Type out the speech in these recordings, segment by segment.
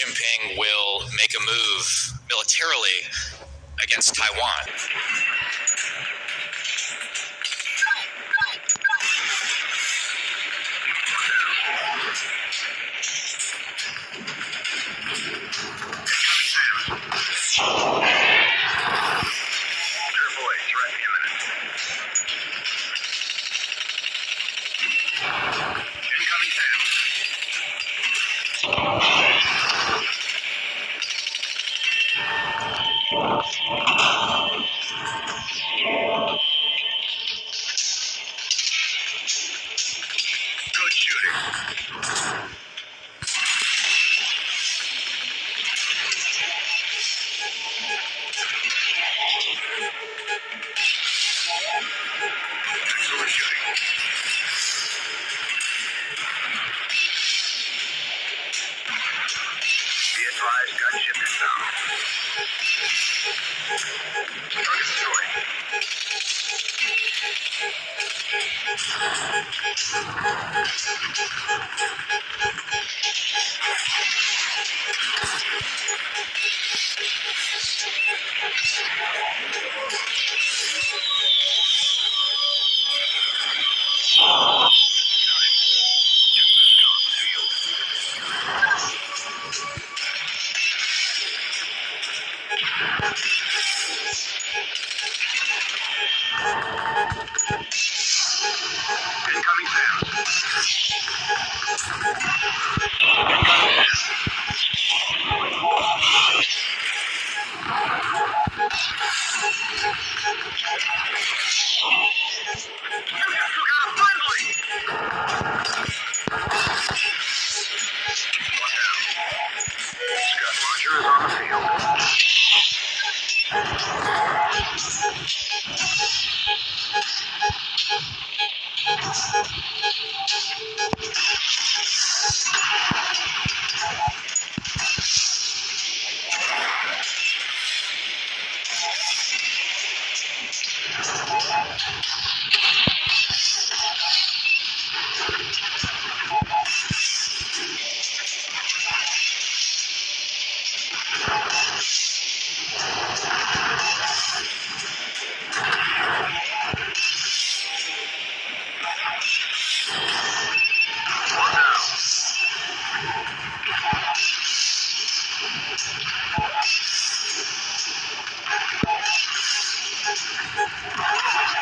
Jinping will make a move militarily against Taiwan. Good shooting. Excellent shooting. Be advised, gunship inbound. Target destroyed. Incoming SAM. You got a friendly! One down. Scott Launcher is on the field.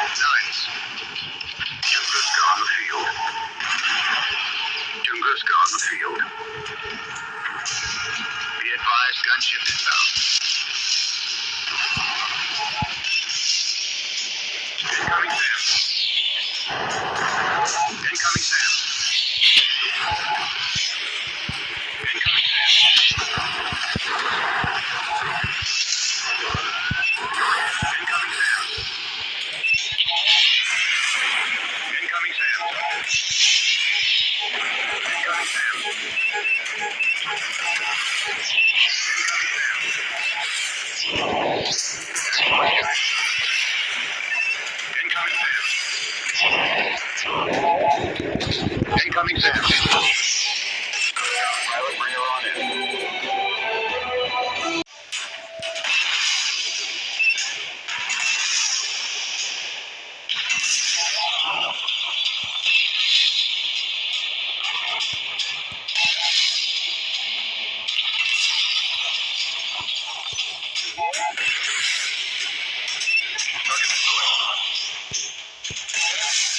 Nice. Tunguska on the field. Tunguska on the field. Be advised, gunship inbound. Incoming SAM. Incoming SAM. Incoming SAM. Incoming SAM. Incoming SAM. Incoming SAM. Incoming SAM. Pilot, bring her on in. Target destroyed.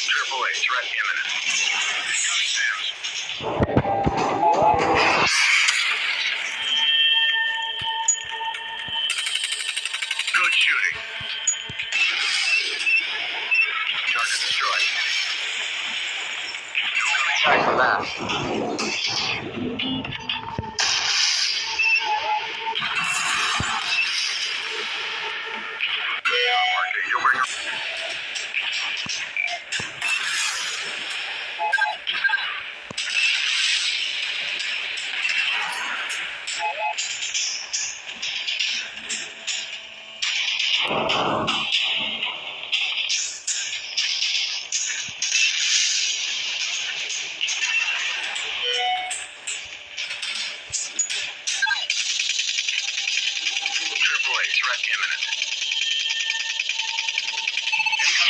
Triple A, threat imminent. Incoming SAMs. Good shooting. Target destroyed. Check for that. Good job, Archangel. Bring her.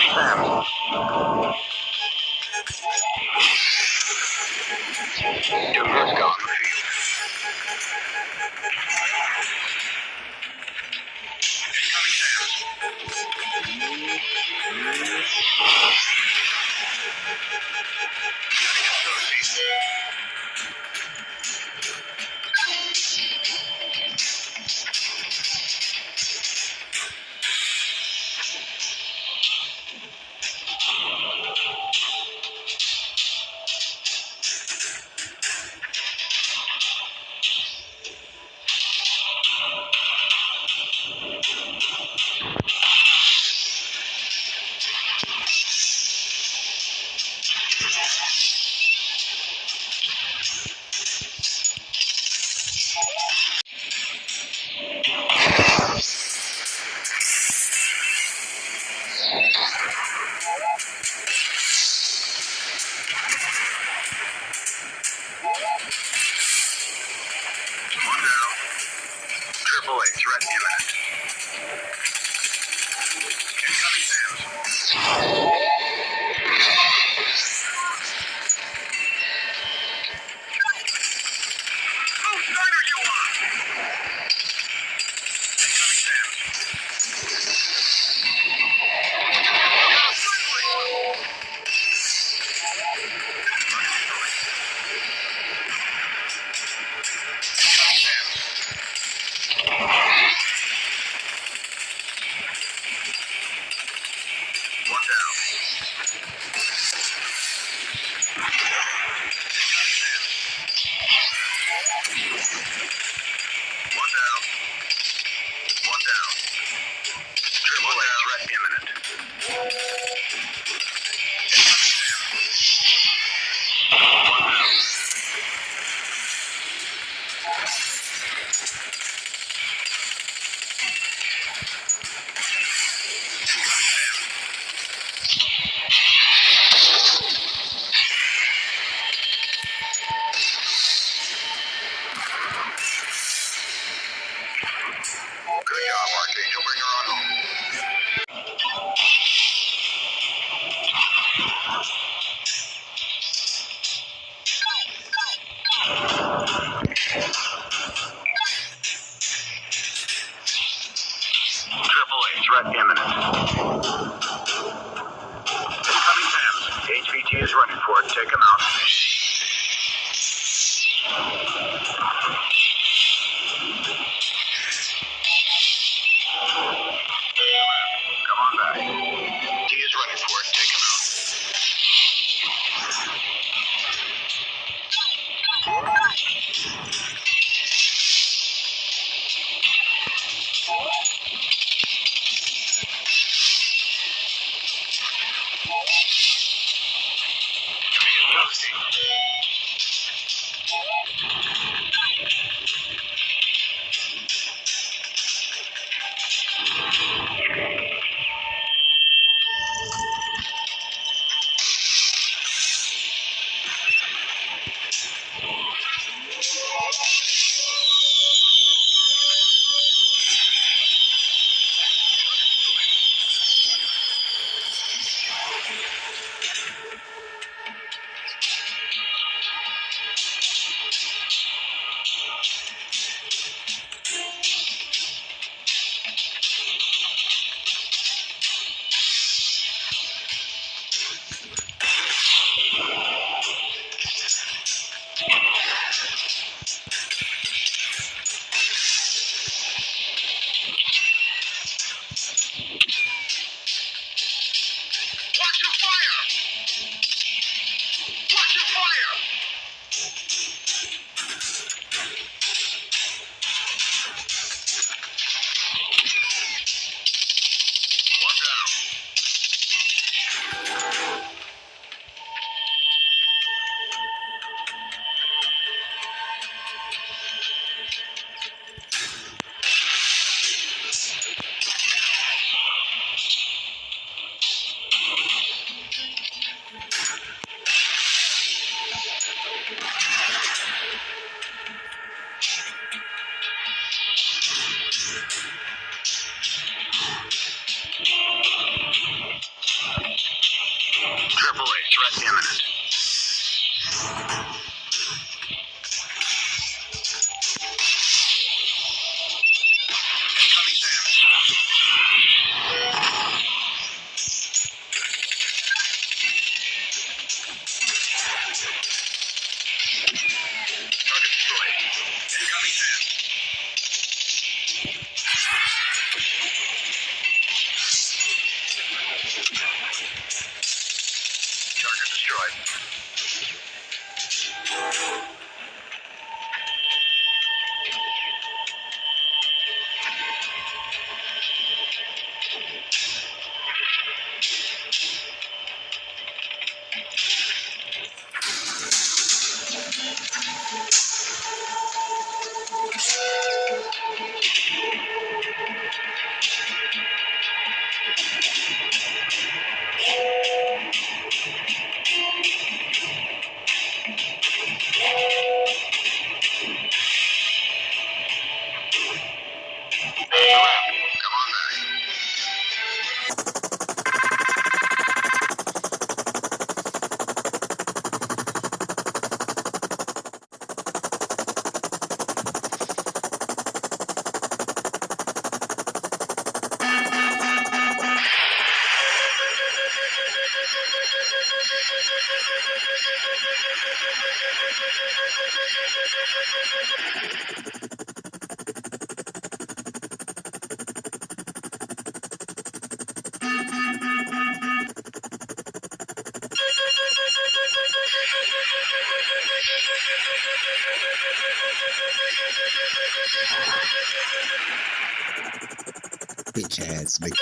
Your first go on the field. Incoming Triple A threat imminent. Incoming Sam's. Whose side are you on? Incoming Sam's. One down. One down. One down. Triple A threat imminent. Good job, Archangel. Bring her on home. Triple A threat imminent. Incoming Sam's. HVT is running for it. Take him out. Come on back. He is running for it. Take him out. Watch your fire! Watch your fire! One down. Carefully, threat imminent. Incoming SAM. Target destroyed. Incoming SAM. Target destroyed. Come on back. Bitch ass nigga.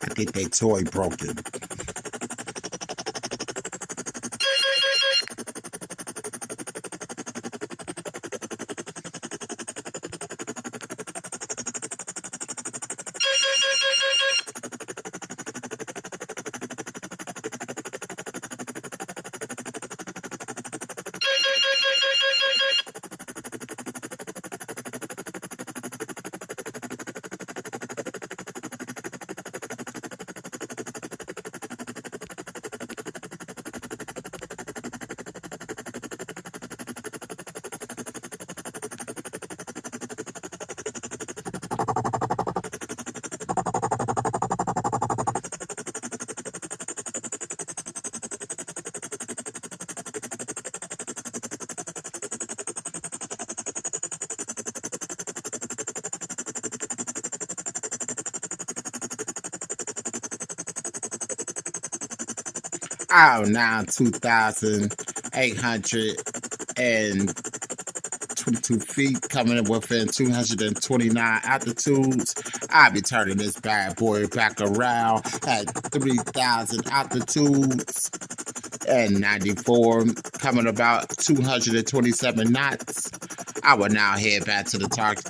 I think they toy broken. Oh, now 2,822 feet, coming within 229 altitudes. I'll be turning this bad boy back around at 3,000 altitudes and 94, coming about 227 knots. I will now head back to the target.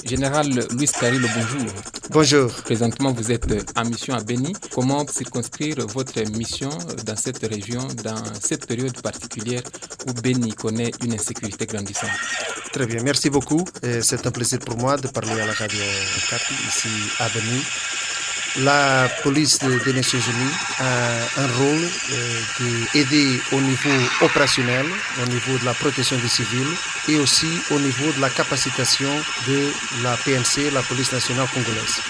Général Luis Carillo, bonjour. Bonjour. Présentement, vous êtes en mission à Beni. Comment circonscrire votre mission dans cette région, dans cette période particulière où Beni connaît une insécurité grandissante? Très bien, merci beaucoup. C'est un plaisir pour moi de parler à la radio Capi, ici à Beni. La police des Nations Unies a un rôle d'aider au niveau opérationnel, au niveau de la protection des civils et aussi au niveau de la capacitation de la PNC, la police nationale congolaise.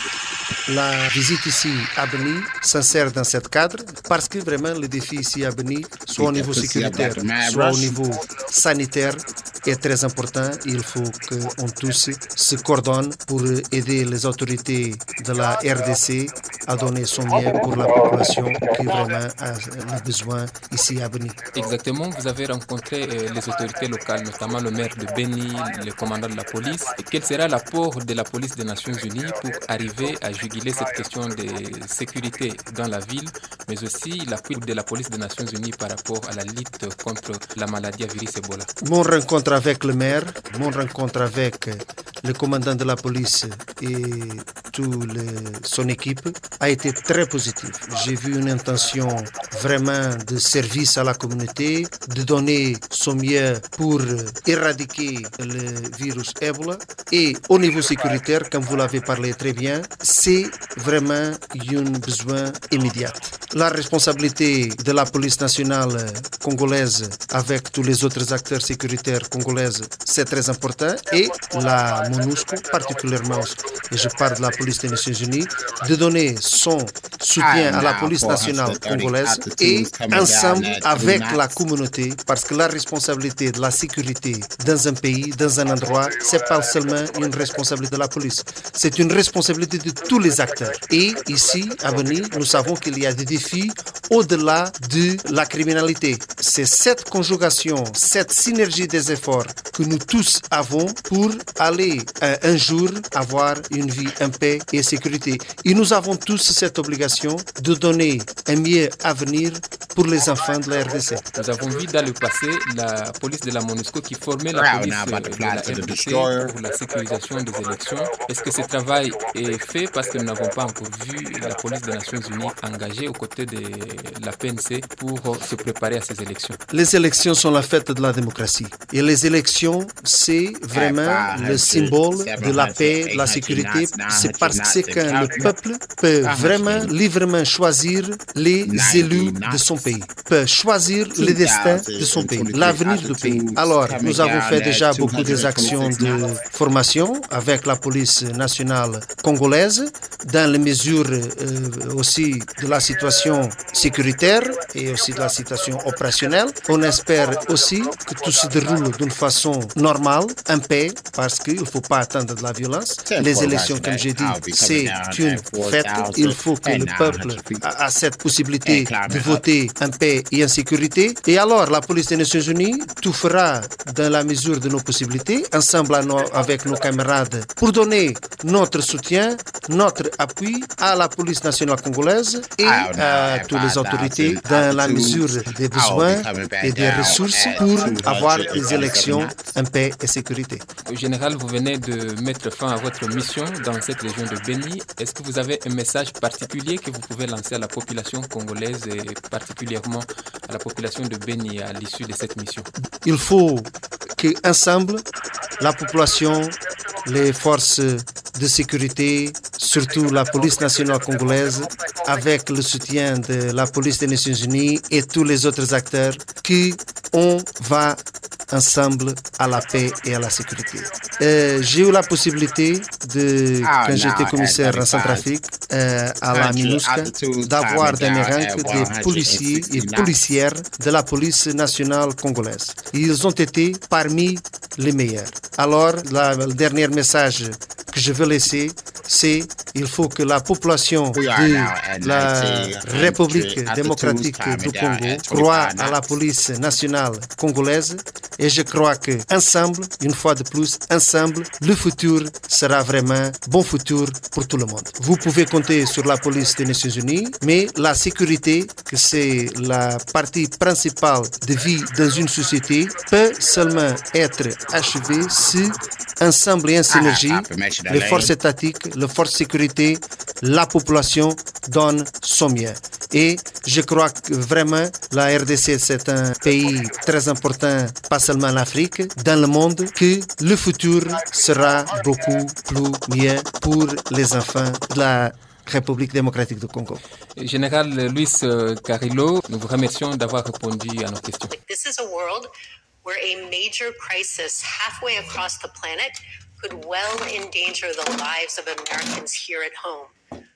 La visite ici à Beni s'insère dans ce cadre parce que vraiment le défi ici à Beni, soit au niveau sécuritaire, soit au niveau sanitaire, est très important. Il faut qu'on tous se coordonne pour aider les autorités de la RDC à donner son mieux pour la population qui vraiment a le besoin ici à Beni. Exactement, vous avez rencontré les autorités locales, notamment le maire de Beni, le commandant de la police. Et quel sera l'apport de la police des Nations Unies pour arriver à juguler cette question de sécurité dans la ville, mais aussi l'appui de la police des Nations Unies par rapport à la lutte contre la maladie à virus Ebola? Mon rencontre avec le maire, mon rencontre avec le commandant de la police et toute son équipe a été très positive. J'ai vu une intention vraiment de service à la communauté, de donner son mieux pour éradiquer le virus Ebola. Et au niveau sécuritaire, comme vous l'avez parlé très bien, c'est vraiment un besoin immédiat. La responsabilité de la police nationale congolaise avec tous les autres acteurs sécuritaires congolaises, c'est très important. Et la MONUSCO, particulièrement, et je parle de la police des Nations Unies, de donner son soutien à la police nationale congolaise et ensemble avec la communauté, parce que la responsabilité de la sécurité dans un pays, dans un endroit, c'est pas seulement une responsabilité de la police, c'est une responsabilité de tous les acteurs. Et ici, à Beni, nous savons qu'il y a des défis au-delà de la criminalité. C'est cette conjugation, cette synergie des efforts que nous tous avons pour aller un jour avoir une vie en paix et sécurité. Et nous avons tous cette obligation de donner un meilleur avenir pour les enfants de la RDC. Nous avons vu dans le passé la police de la MONUSCO qui formait la police de la RDC pour la sécurisation des élections. Est-ce que ce travail est fait parce que nous n'avons pas encore vu la police des Nations Unies engagée aux côtés de la PNC pour se préparer à ces élections? Les élections sont la fête de la démocratie. Et les élections, c'est vraiment le symbole de la paix, de la sécurité. C'est parce que quand le peuple peut vraiment librement choisir les élus de son pays, peut choisir le destin de son pays, l'avenir du pays. Alors, nous avons fait déjà beaucoup d'actions de formation avec la police nationale congolaise dans les mesures aussi de la situation sécuritaire et aussi de la situation opérationnelle. On espère aussi que tout se déroule d'une façon normale, en paix, parce qu'il ne faut pas attendre de la violence. Les élections, comme j'ai dit, c'est une fête. Il faut que le peuple a cette possibilité de voter en paix et en sécurité. Et alors, la police des Nations Unies tout fera dans la mesure de nos possibilités, ensemble avec nos camarades, pour donner notre soutien, notre appui à la police nationale congolaise et à toutes les autorités dans la mesure des besoins et des ressources pour avoir des élections en paix et sécurité. Général, vous venez de mettre fin à votre mission dans cette région de Beni. Est-ce que vous avez un message particulier que vous pouvez lancer à la population congolaise et particulièrement à la population de Beni à l'issue de cette mission? Il faut qu'ensemble, la population, les forces de sécurité, surtout la police nationale congolaise, avec le soutien de la police des Nations Unies et tous les autres acteurs, qu'on va ensemble à la paix et à la sécurité. J'ai eu la possibilité quand j'étais commissaire en Centrafrique, à la MINUSCA, d'avoir dans mes rangs des policiers et policières de la police nationale congolaise. Ils ont été parmi les meilleurs. Alors, le dernier message que je veux laisser, c'est qu'il faut que la population de la République démocratique du Congo croit à la police nationale congolaise et je crois que ensemble, une fois de plus, ensemble, le futur sera vraiment bon futur pour tout le monde. Vous pouvez compter sur la police des Nations Unies, mais la sécurité, que c'est la partie principale de vie dans une société, peut seulement être achevée si ensemble et en synergie, les forces étatiques, les forces de sécurité, la population donnent son mieux. Et je crois que vraiment la RDC c'est un pays très important, pas seulement en Afrique, dans le monde, que le futur sera beaucoup plus mieux pour les enfants de la République démocratique du Congo. Général Luis Carrillo, nous vous remercions d'avoir répondu à nos questions. This is a world where a major crisis halfway across the planet could well endanger the lives of Americans here at home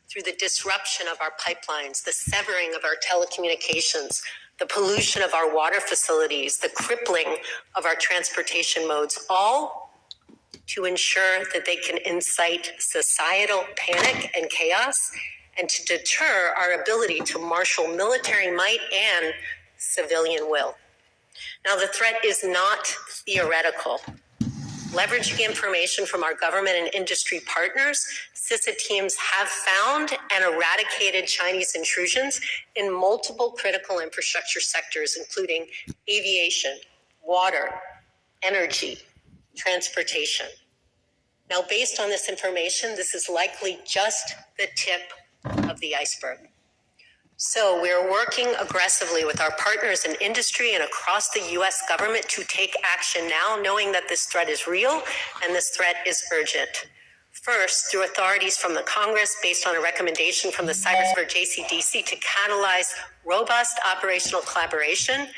through the disruption of our pipelines, the severing of our telecommunications, the pollution of our water facilities, the crippling of our transportation modes, all to ensure that they can incite societal panic and chaos and to deter our ability to marshal military might and civilian will. Now, the threat is not theoretical. Leveraging information from our government and industry partners, CISA teams have found and eradicated Chinese intrusions in multiple critical infrastructure sectors, including aviation, water, energy, transportation. Now, based on this information, this is likely just the tip of the iceberg. So we're working aggressively with our partners in industry and across the U.S. government to take action now, knowing that this threat is real and this threat is urgent. First, through authorities from the Congress, based on a recommendation from the Cyber JCDC to catalyze robust operational collaboration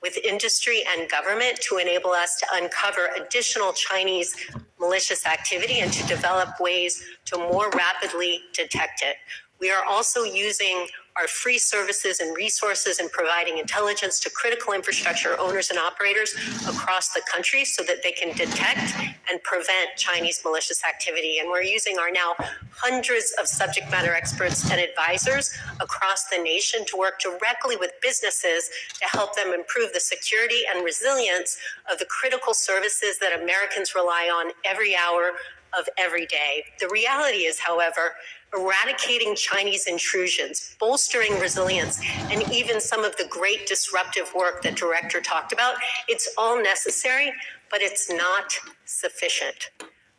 with industry and government to enable us to uncover additional Chinese malicious activity and to develop ways to more rapidly detect it. We are also using our free services and resources in providing intelligence to critical infrastructure owners and operators across the country so that they can detect and prevent Chinese malicious activity. And we're using our now hundreds of subject matter experts and advisors across the nation to work directly with businesses to help them improve the security and resilience of the critical services that Americans rely on every hour of every day. The reality is, however, eradicating Chinese intrusions, bolstering resilience, and even some of the great disruptive work that Director talked about, it's all necessary, but it's not sufficient.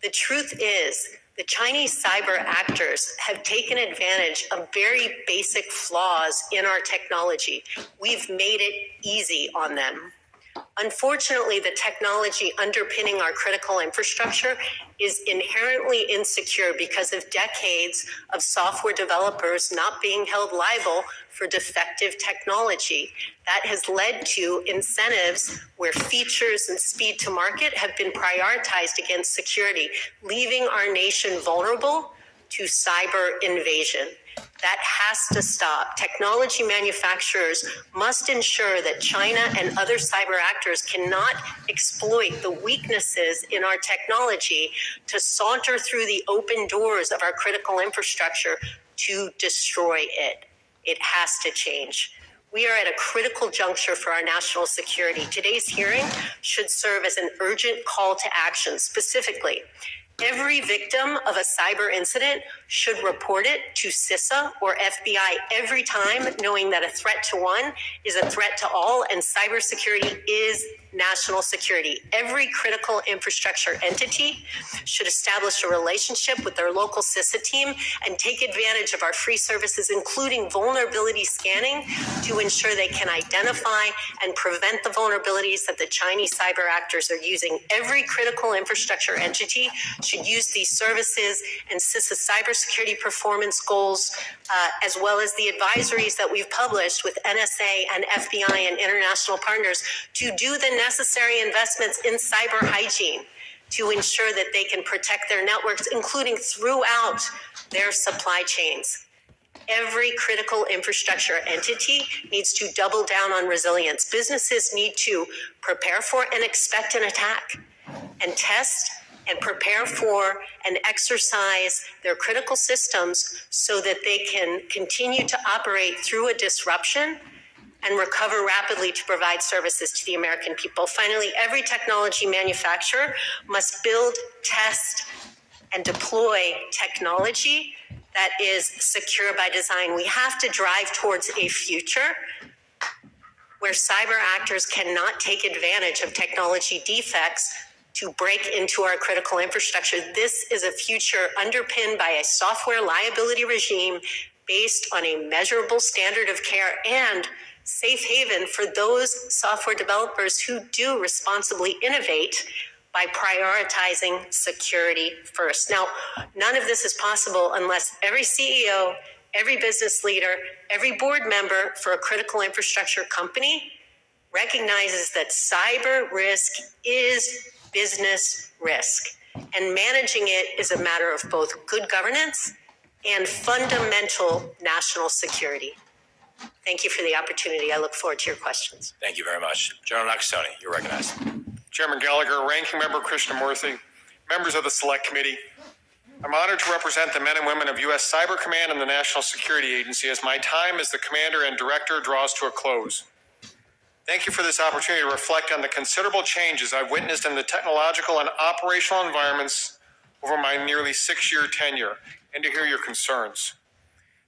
The truth is, the Chinese cyber actors have taken advantage of very basic flaws in our technology. We've made it easy on them. Unfortunately, the technology underpinning our critical infrastructure is inherently insecure because of decades of software developers not being held liable for defective technology. That has led to incentives where features and speed to market have been prioritized against security, leaving our nation vulnerable to cyber invasion. That has to stop. Technology manufacturers must ensure that China and other cyber actors cannot exploit the weaknesses in our technology to saunter through the open doors of our critical infrastructure to destroy it. It has to change. We are at a critical juncture for our national security. Today's hearing should serve as an urgent call to action. Specifically, every victim of a cyber incident should report it to CISA or FBI every time, knowing that a threat to one is a threat to all, and cybersecurity is national security. Every critical infrastructure entity should establish a relationship with their local CISA team and take advantage of our free services, including vulnerability scanning, to ensure they can identify and prevent the vulnerabilities that the Chinese cyber actors are using. Every critical infrastructure entity should use these services and CISA cybersecurity performance goals, as well as the advisories that we've published with NSA and FBI and international partners to do the necessary investments in cyber hygiene to ensure that they can protect their networks, including throughout their supply chains. Every critical infrastructure entity needs to double down on resilience. Businesses need to prepare for and expect an attack and test and prepare for and exercise their critical systems so that they can continue to operate through a disruption and recover rapidly to provide services to the American people. Finally, every technology manufacturer must build, test, and deploy technology that is secure by design. We have to drive towards a future where cyber actors cannot take advantage of technology defects to break into our critical infrastructure. This is a future underpinned by a software liability regime based on a measurable standard of care and safe haven for those software developers who do responsibly innovate by prioritizing security first. Now, none of this is possible unless every CEO, every business leader, every board member for a critical infrastructure company recognizes that cyber risk is business risk, and managing it is a matter of both good governance and fundamental national security. Thank you for the opportunity. I look forward to your questions. Thank you very much. General Nakasone, you're recognized. Chairman Gallagher, Ranking Member Krishnamurthy, members of the Select Committee, I'm honored to represent the men and women of U.S. Cyber Command and the National Security Agency as my time as the Commander and Director draws to a close. Thank you for this opportunity to reflect on the considerable changes I've witnessed in the technological and operational environments over my nearly 6-year tenure, and to hear your concerns.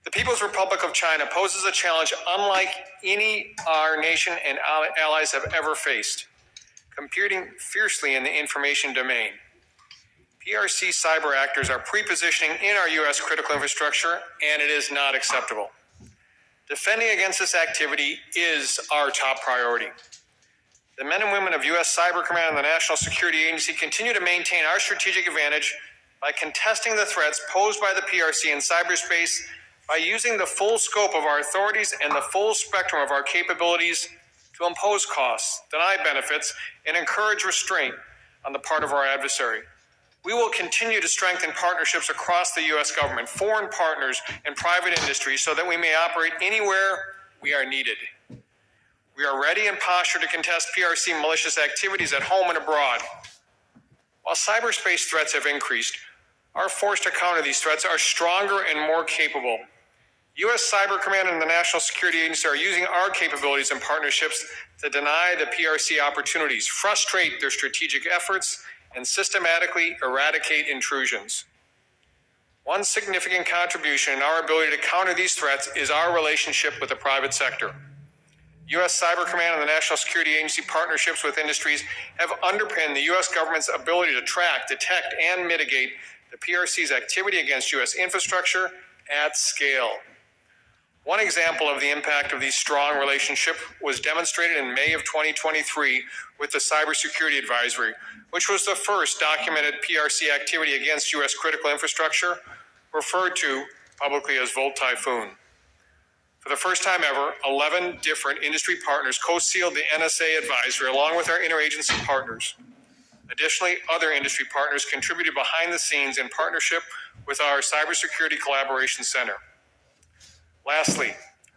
The People's Republic of China poses a challenge unlike any our nation and allies have ever faced, competing fiercely in the information domain. PRC cyber actors are pre-positioning in our U.S. critical infrastructure, and it is not acceptable. Defending against this activity is our top priority. The men and women of U.S. Cyber Command and the National Security Agency continue to maintain our strategic advantage by contesting the threats posed by the PRC in cyberspace by using the full scope of our authorities and the full spectrum of our capabilities to impose costs, deny benefits, and encourage restraint on the part of our adversary. We will continue to strengthen partnerships across the U.S. government, foreign partners, and private industry so that we may operate anywhere we are needed. We are ready and postured to contest PRC malicious activities at home and abroad. While cyberspace threats have increased, our force to counter these threats are stronger and more capable. U.S. Cyber Command and the National Security Agency are using our capabilities and partnerships to deny the PRC opportunities, frustrate their strategic efforts, and systematically eradicate intrusions. One significant contribution in our ability to counter these threats is our relationship with the private sector. U.S. Cyber Command and the National Security Agency partnerships with industries have underpinned the U.S. government's ability to track, detect, and mitigate the PRC's activity against U.S. infrastructure at scale. One example of the impact of these strong relationships was demonstrated in May of 2023 with the Cybersecurity Advisory, which was the first documented PRC activity against U.S. critical infrastructure, referred to publicly as Volt Typhoon. For the first time ever, 11 different industry partners co-sealed the NSA advisory along with our interagency partners. Additionally, other industry partners contributed behind the scenes in partnership with our Cybersecurity Collaboration Center. Lastly,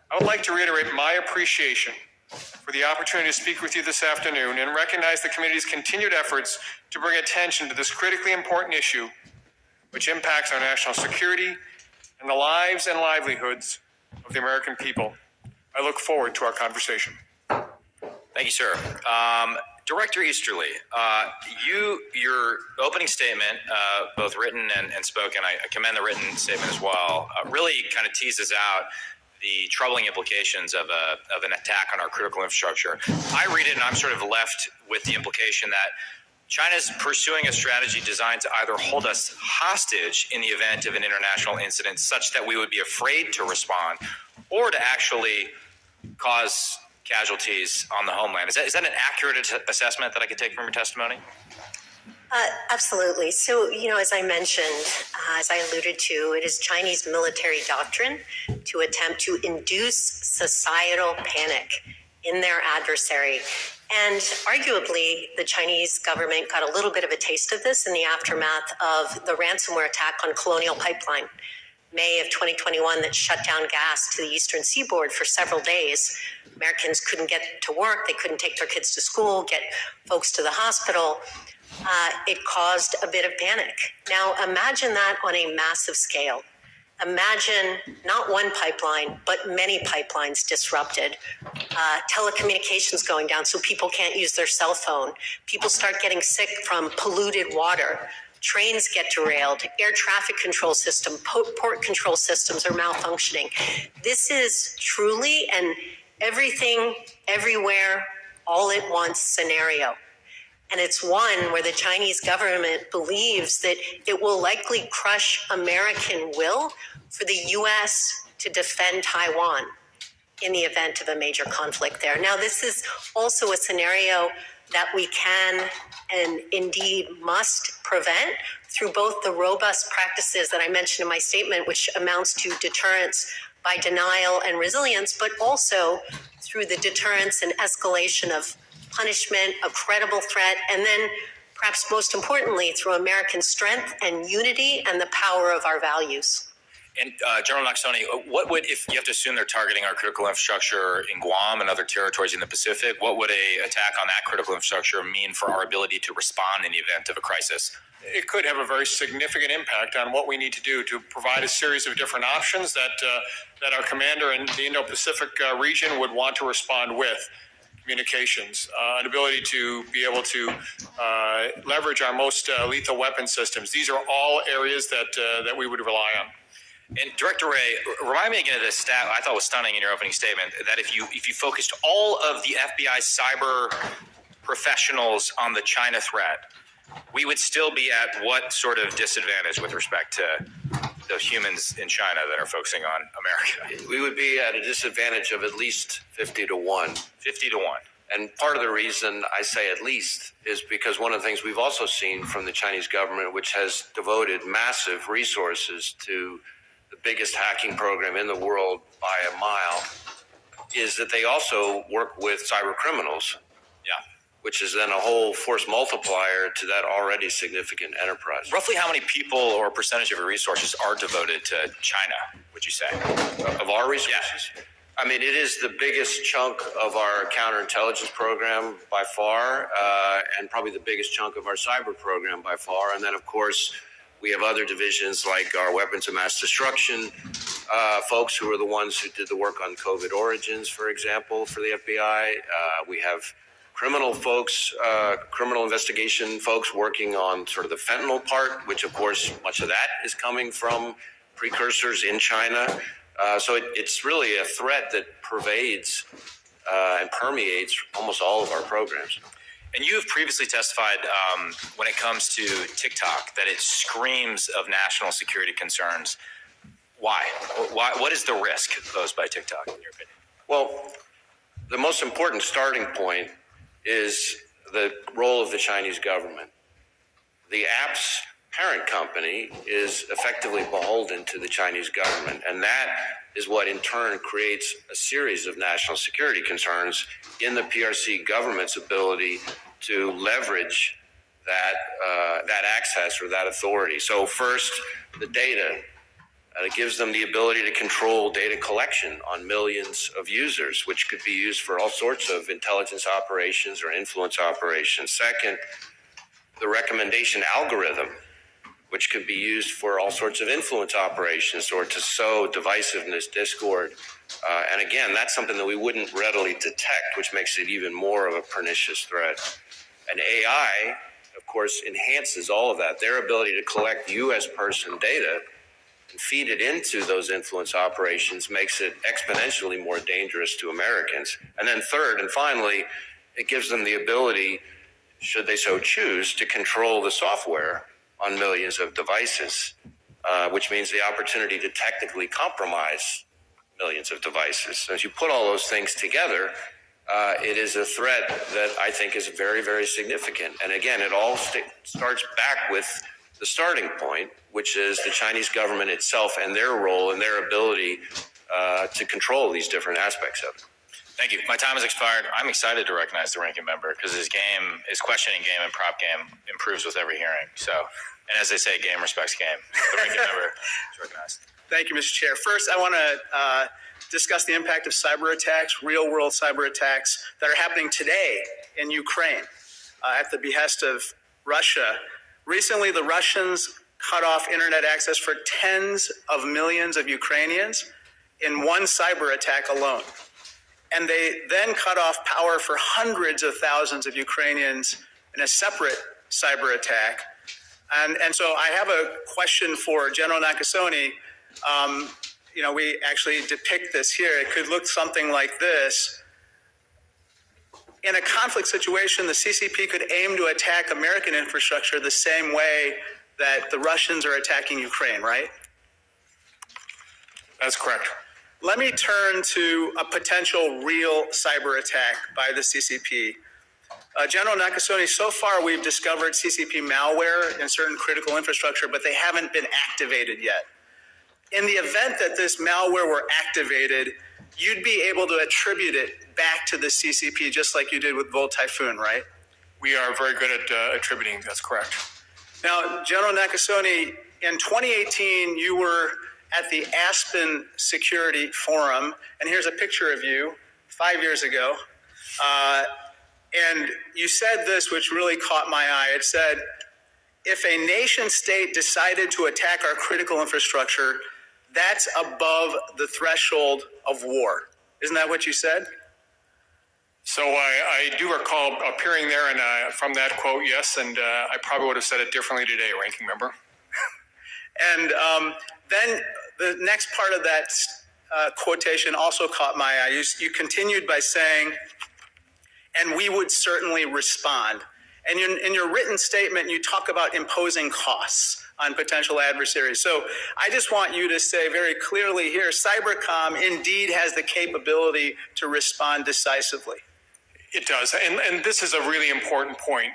I would like to reiterate my appreciation for the opportunity to speak with you this afternoon and recognize the committee's continued efforts to bring attention to this critically important issue, which impacts our national security and the lives and livelihoods of the American people. I look forward to our conversation. Thank you, sir. Director Easterly, your opening statement, both written and spoken, I commend the written statement as well, really kind of teases out the troubling implications of an attack on our critical infrastructure. I read it and I'm sort of left with the implication that China's pursuing a strategy designed to either hold us hostage in the event of an international incident such that we would be afraid to respond, or to actually cause casualties on the homeland. Is that an accurate assessment that I could take from your testimony? Absolutely. So, as I mentioned, as I alluded to, it is Chinese military doctrine to attempt to induce societal panic in their adversary. And arguably, the Chinese government got a little bit of a taste of this in the aftermath of the ransomware attack on Colonial Pipeline, May of 2021, that shut down gas to the eastern seaboard for several days. Americans couldn't get to work. They couldn't take their kids to school, get folks to the hospital. It caused a bit of panic. Now, imagine that on a massive scale. Imagine not one pipeline, but many pipelines disrupted. Telecommunications going down so people can't use their cell phone. People start getting sick from polluted water. Trains get derailed. Air traffic control system, port control systems are malfunctioning. This is truly an everything, everywhere, all at once scenario. And it's one where the Chinese government believes that it will likely crush American will for the U.S. to defend Taiwan in the event of a major conflict there. Now, this is also a scenario that we can and indeed must prevent through both the robust practices that I mentioned in my statement, which amounts to deterrence by denial and resilience, but also through the deterrence and escalation of punishment, a credible threat, and then perhaps most importantly, through American strength and unity and the power of our values. And General Nakasone, what would, if you have to assume they're targeting our critical infrastructure in Guam and other territories in the Pacific, what would a attack on that critical infrastructure mean for our ability to respond in the event of a crisis? It could have a very significant impact on what we need to do to provide a series of different options that our commander in the Indo-Pacific region would want to respond with. Communications, an ability to be able to leverage our most lethal weapon systems. These are all areas that we would rely on. And Director Wray, remind me again of this stat I thought was stunning in your opening statement, that if you focused all of the FBI cyber professionals on the China threat, we would still be at what sort of disadvantage with respect to the humans in China that are focusing on America? We would be at a disadvantage of at least 50 to 1. 50 to 1. And part of the reason I say at least is because one of the things we've also seen from the Chinese government, which has devoted massive resources to the biggest hacking program in the world by a mile, is that they also work with cyber criminals. Yeah. Which is then a whole force multiplier to that already significant enterprise. Roughly how many people or percentage of your resources are devoted to China, would you say? Of our resources? Yeah. I mean, it is the biggest chunk of our counterintelligence program by far, and probably the biggest chunk of our cyber program by far. And then, of course, we have other divisions like our weapons of mass destruction folks who are the ones who did the work on COVID origins, for example, for the FBI. We have criminal folks, criminal investigation folks working on sort of the fentanyl part, which of course much of that is coming from precursors in China. So it's really a threat that pervades and permeates almost all of our programs. And you have previously testified when it comes to TikTok that it screams of national security concerns. Why? What is the risk posed by TikTok, in your opinion? Well, the most important starting point is the role of the Chinese government. The app's parent company is effectively beholden to the Chinese government, and that is what in turn creates a series of national security concerns in the PRC government's ability to leverage that access or that authority. So first, the data. It gives them the ability to control data collection on millions of users, which could be used for all sorts of intelligence operations or influence operations. Second, the recommendation algorithm, which could be used for all sorts of influence operations or to sow divisiveness, discord. And again, that's something that we wouldn't readily detect, which makes it even more of a pernicious threat. And AI, of course, enhances all of that. Their ability to collect U.S. person data and feed it into those influence operations makes it exponentially more dangerous to Americans. And then third and finally, it gives them the ability, should they so choose, to control the software on millions of devices, which means the opportunity to technically compromise millions of devices. So as you put all those things together, it is a threat that I think is very, very significant. And again, it all starts back with the starting point, which is the Chinese government itself and their role and their ability to control these different aspects of it. Thank you. My time has expired. I'm excited to recognize the ranking member because his questioning game and prop game improves with every hearing. So, and as they say, game respects game. The ranking member is recognized. Thank you, Mr. Chair. First, I want to discuss the impact of cyber attacks, real-world cyber attacks that are happening today in Ukraine at the behest of Russia. Recently, the Russians cut off internet access for tens of millions of Ukrainians in one cyber attack alone. And they then cut off power for hundreds of thousands of Ukrainians in a separate cyber attack. And so I have a question for General Nakasone. We actually depict this here. It could look something like this. in a conflict situation, the CCP could aim to attack American infrastructure the same way that the Russians are attacking Ukraine, right? That's correct. Let me turn to a potential real cyber attack by the CCP. General Nakasone, so far we've discovered CCP malware in certain critical infrastructure, but they haven't been activated yet. In the event that this malware were activated, you'd be able to attribute it back to the CCP just like you did with Volt Typhoon, right? We are very good at attributing. That's correct. Now, General Nakasone, in 2018, you were at the Aspen Security Forum, and here's a picture of you 5 years ago. And you said this, which really caught my eye. It said, if a nation state decided to attack our critical infrastructure, that's above the threshold of war. Isn't that what you said? So I do recall appearing there, and from that quote, yes, and I probably would have said it differently today, Ranking Member. And then the next part of that quotation also caught my eye. You continued by saying, and we would certainly respond. And in your written statement, you talk about imposing costs on potential adversaries. So I just want you to say very clearly here, Cybercom indeed has the capability to respond decisively. It does, and this is a really important point.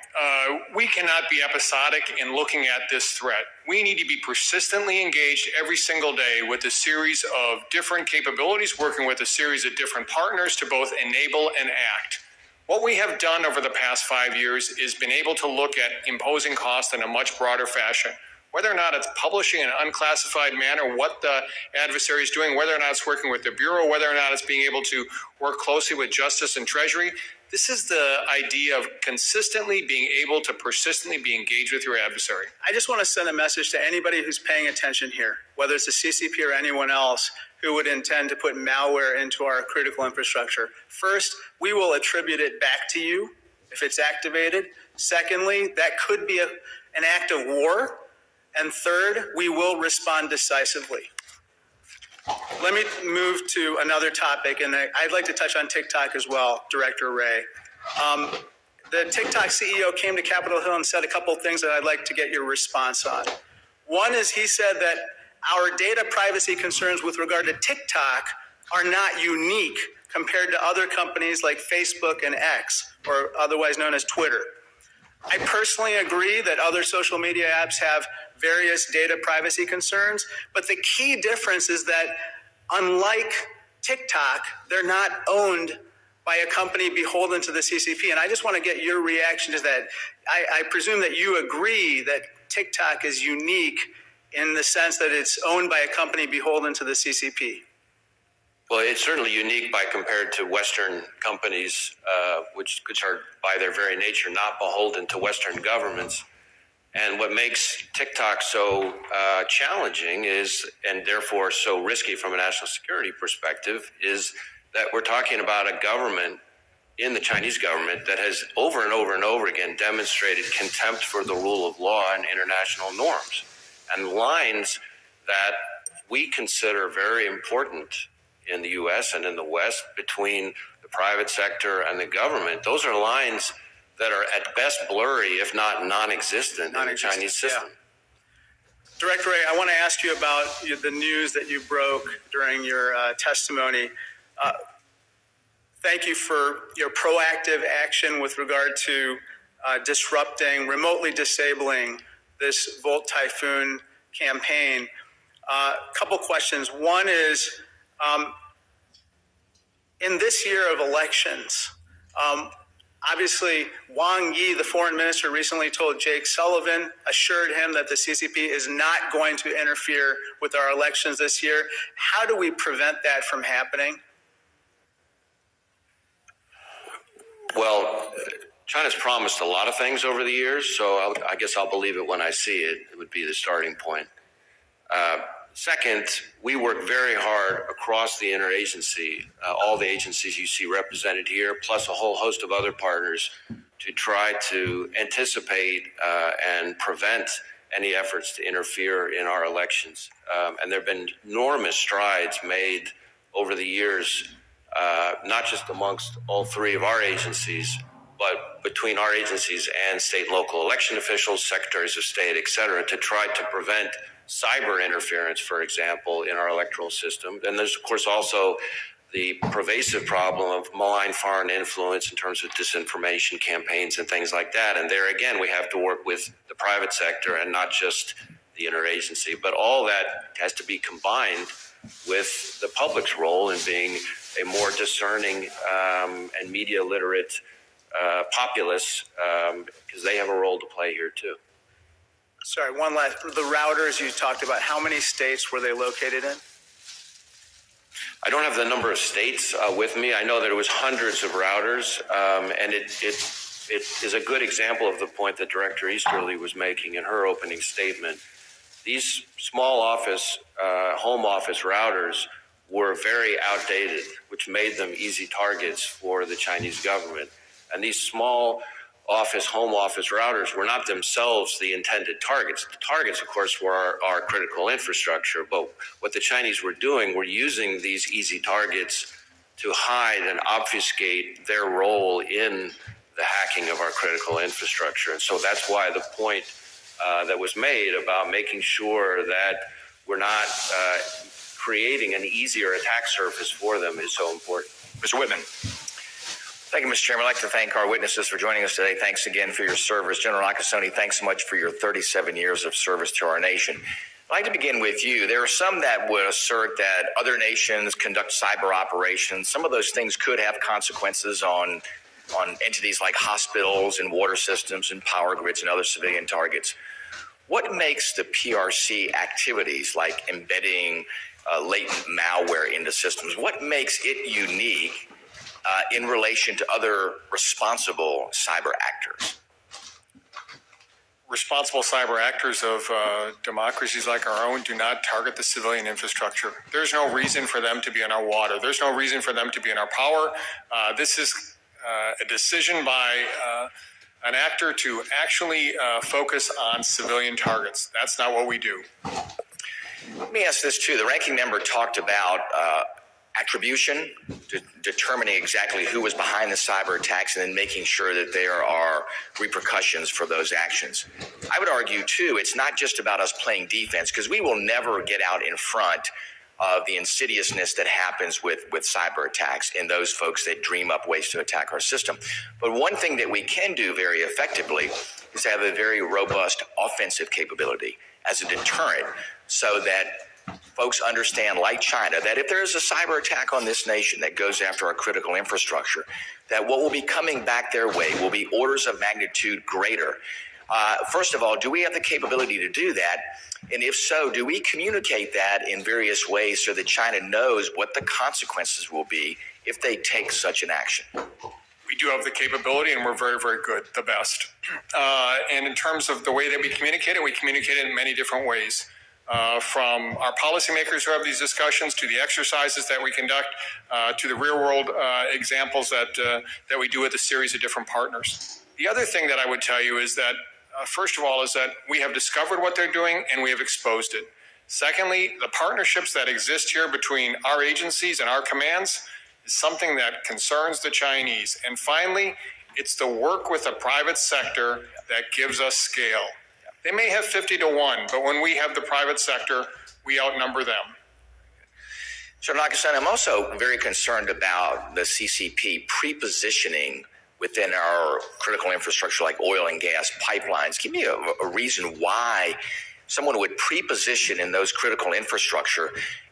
We cannot be episodic in looking at this threat. We need to be persistently engaged every single day with a series of different capabilities, working with a series of different partners to both enable and act. What we have done over the past 5 years is been able to look at imposing costs in a much broader fashion. Whether or not it's publishing in an unclassified manner what the adversary is doing, whether or not it's working with the Bureau, whether or not it's being able to work closely with Justice and Treasury, this is the idea of consistently being able to persistently be engaged with your adversary. I just want to send a message to anybody who's paying attention here, whether it's the CCP or anyone else who would intend to put malware into our critical infrastructure. First, we will attribute it back to you if it's activated. Secondly, that could be an act of war. And third, we will respond decisively. Let me move to another topic, and I'd like to touch on TikTok as well, Director Wray. The TikTok CEO came to Capitol Hill and said a couple of things that I'd like to get your response on. One is he said that our data privacy concerns with regard to TikTok are not unique compared to other companies like Facebook and X, or otherwise known as Twitter. I personally agree that other social media apps have various data privacy concerns, but the key difference is that unlike TikTok, they're not owned by a company beholden to the CCP. And I just want to get your reaction to that. I presume that you agree that TikTok is unique in the sense that it's owned by a company beholden to the CCP. Well, it's certainly unique by compared to Western companies, which are by their very nature not beholden to Western governments. And what makes TikTok so challenging is, and therefore so risky from a national security perspective, is that we're talking about a government in the Chinese government that has over and over and over again demonstrated contempt for the rule of law and international norms. And lines that we consider very important in the U.S. and in the West between the private sector and the government, those are lines that are at best blurry, if not non-existent in the Chinese system. Yeah. Director Wray, I want to ask you about the news that you broke during your testimony. Thank you for your proactive action with regard to disrupting, remotely disabling this Volt Typhoon campaign. A couple questions. One is, in this year of elections, obviously, Wang Yi, the foreign minister, recently told Jake Sullivan, assured him that the CCP is not going to interfere with our elections this year. How do we prevent that from happening? Well, China's promised a lot of things over the years, so I guess I'll believe it when I see it. It would be the starting point. Second, we work very hard across the interagency, all the agencies you see represented here, plus a whole host of other partners, to try to anticipate and prevent any efforts to interfere in our elections. And there have been enormous strides made over the years not just amongst all three of our agencies, but between our agencies and state and local election officials, secretaries of state, et cetera, to try to prevent cyber interference, for example, in our electoral system. And there's, of course, also the pervasive problem of malign foreign influence in terms of disinformation campaigns and things like that. And there, again, we have to work with the private sector and not just the interagency. But all that has to be combined with the public's role in being a more discerning and media literate populace, because they have a role to play here too. Sorry, one last. The routers you talked about, how many states were they located in? I don't have the number of states with me. I know that it was hundreds of routers, and it is a good example of the point that Director Easterly was making in her opening statement. These small office, home office routers were very outdated, which made them easy targets for the Chinese government. And these small office, home office routers were not themselves the intended targets. The targets, of course, were our critical infrastructure. But what the Chinese were doing were using these easy targets to hide and obfuscate their role in the hacking of our critical infrastructure. And so that's why the point that was made about making sure that we're not creating an easier attack surface for them is so important. Mr. Whitman. Thank you, Mr. Chairman. I'd like to thank our witnesses for joining us today. Thanks again for your service. General Nakasone, thanks so much for your 37 years of service to our nation. I'd like to begin with you. There are some that would assert that other nations conduct cyber operations. Some of those things could have consequences on entities like hospitals and water systems and power grids and other civilian targets. What makes the PRC activities like embedding latent malware into systems, what makes it unique in relation to other responsible cyber actors? Responsible cyber actors of democracies like our own do not target the civilian infrastructure. There's no reason for them to be in our water. There's no reason for them to be in our power. This is a decision by an actor to actually focus on civilian targets. That's not what we do. Let me ask this too. The ranking member talked about attribution, determining exactly who was behind the cyber attacks and then making sure that there are repercussions for those actions. I would argue too, it's not just about us playing defense, because we will never get out in front of the insidiousness that happens with cyber attacks and those folks that dream up ways to attack our system. But one thing that we can do very effectively is have a very robust offensive capability as a deterrent, so that folks understand, like China, that if there is a cyber attack on this nation that goes after our critical infrastructure, that what will be coming back their way will be orders of magnitude greater. First of all, do we have the capability to do that? And if so, do we communicate that in various ways so that China knows what the consequences will be if they take such an action? We do have the capability, and we're very, very good, the best. And in terms of the way that we communicate it in many different ways. From our policymakers who have these discussions, to the exercises that we conduct, to the real-world examples that we do with a series of different partners. The other thing that I would tell you is that, first of all, is that we have discovered what they're doing and we have exposed it. Secondly, the partnerships that exist here between our agencies and our commands is something that concerns the Chinese. And finally, it's the work with the private sector that gives us scale. They may have 50 to 1, but when we have the private sector, we outnumber them. General Nakasone, I'm also very concerned about the CCP pre-positioning within our critical infrastructure like oil and gas pipelines. Give me a reason why someone would pre-position in those critical infrastructure,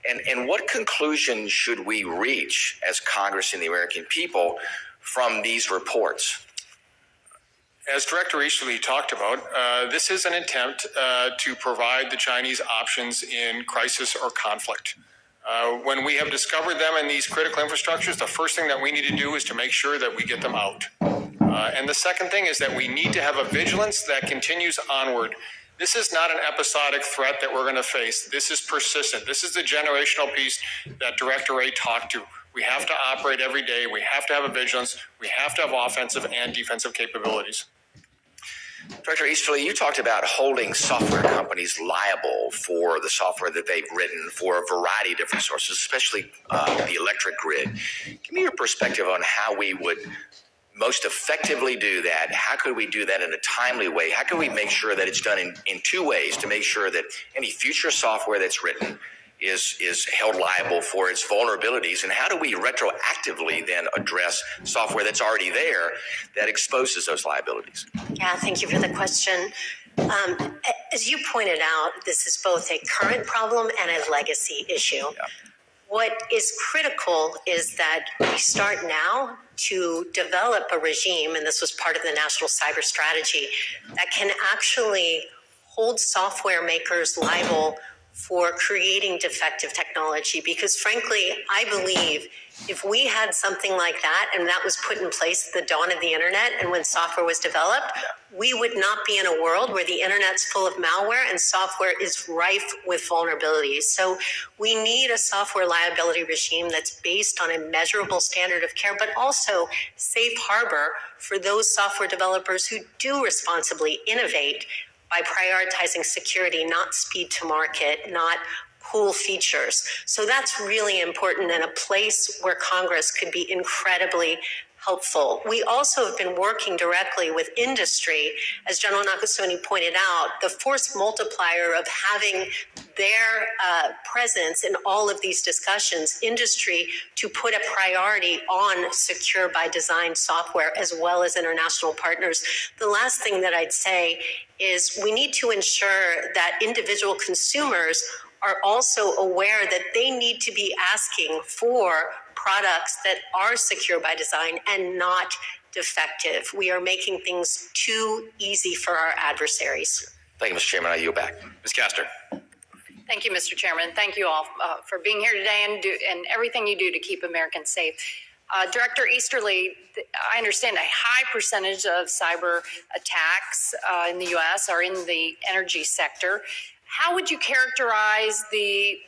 and what conclusion should we reach as Congress and the American people from these reports? As Director Easterly talked about, this is an attempt to provide the Chinese options in crisis or conflict. When we have discovered them in these critical infrastructures, the first thing that we need to do is to make sure that we get them out. And the second thing is that we need to have a vigilance that continues onward. This is not an episodic threat that we're going to face. This is persistent. This is the generational piece that Director A talked to. We have to operate every day. We have to have a vigilance. We have to have offensive and defensive capabilities. Director Easterly, you talked about holding software companies liable for the software that they've written for a variety of different sources, especially the electric grid. Give me your perspective on how we would most effectively do that. How could we do that in a timely way? How can we make sure that it's done in two ways to make sure that any future software that's written is held liable for its vulnerabilities, and how do we retroactively then address software that's already there that exposes those liabilities? Yeah, thank you for the question. As you pointed out, this is both a current problem and a legacy issue. Yeah. What is critical is that we start now to develop a regime, and this was part of the National Cyber Strategy, that can actually hold software makers liable for creating defective technology. Because frankly, I believe if we had something like that and that was put in place at the dawn of the internet and when software was developed, we would not be in a world where the internet's full of malware and software is rife with vulnerabilities. So we need a software liability regime that's based on a measurable standard of care, but also safe harbor for those software developers who do responsibly innovate by prioritizing security, not speed to market, not cool features. So that's really important and a place where Congress could be incredibly helpful. We also have been working directly with industry. As General Nakasone pointed out, the force multiplier of having their presence in all of these discussions, industry to put a priority on secure by design software as well as international partners. The last thing that I'd say is we need to ensure that individual consumers are also aware that they need to be asking for products that are secure by design and not defective. We are making things too easy for our adversaries. Thank you, Mr. Chairman. I yield back. Ms. Castor. Thank you, Mr. Chairman. Thank you all for being here today and everything you do to keep Americans safe. Director Easterly, I understand a high percentage of cyber attacks in the U.S. are in the energy sector. How would you characterize the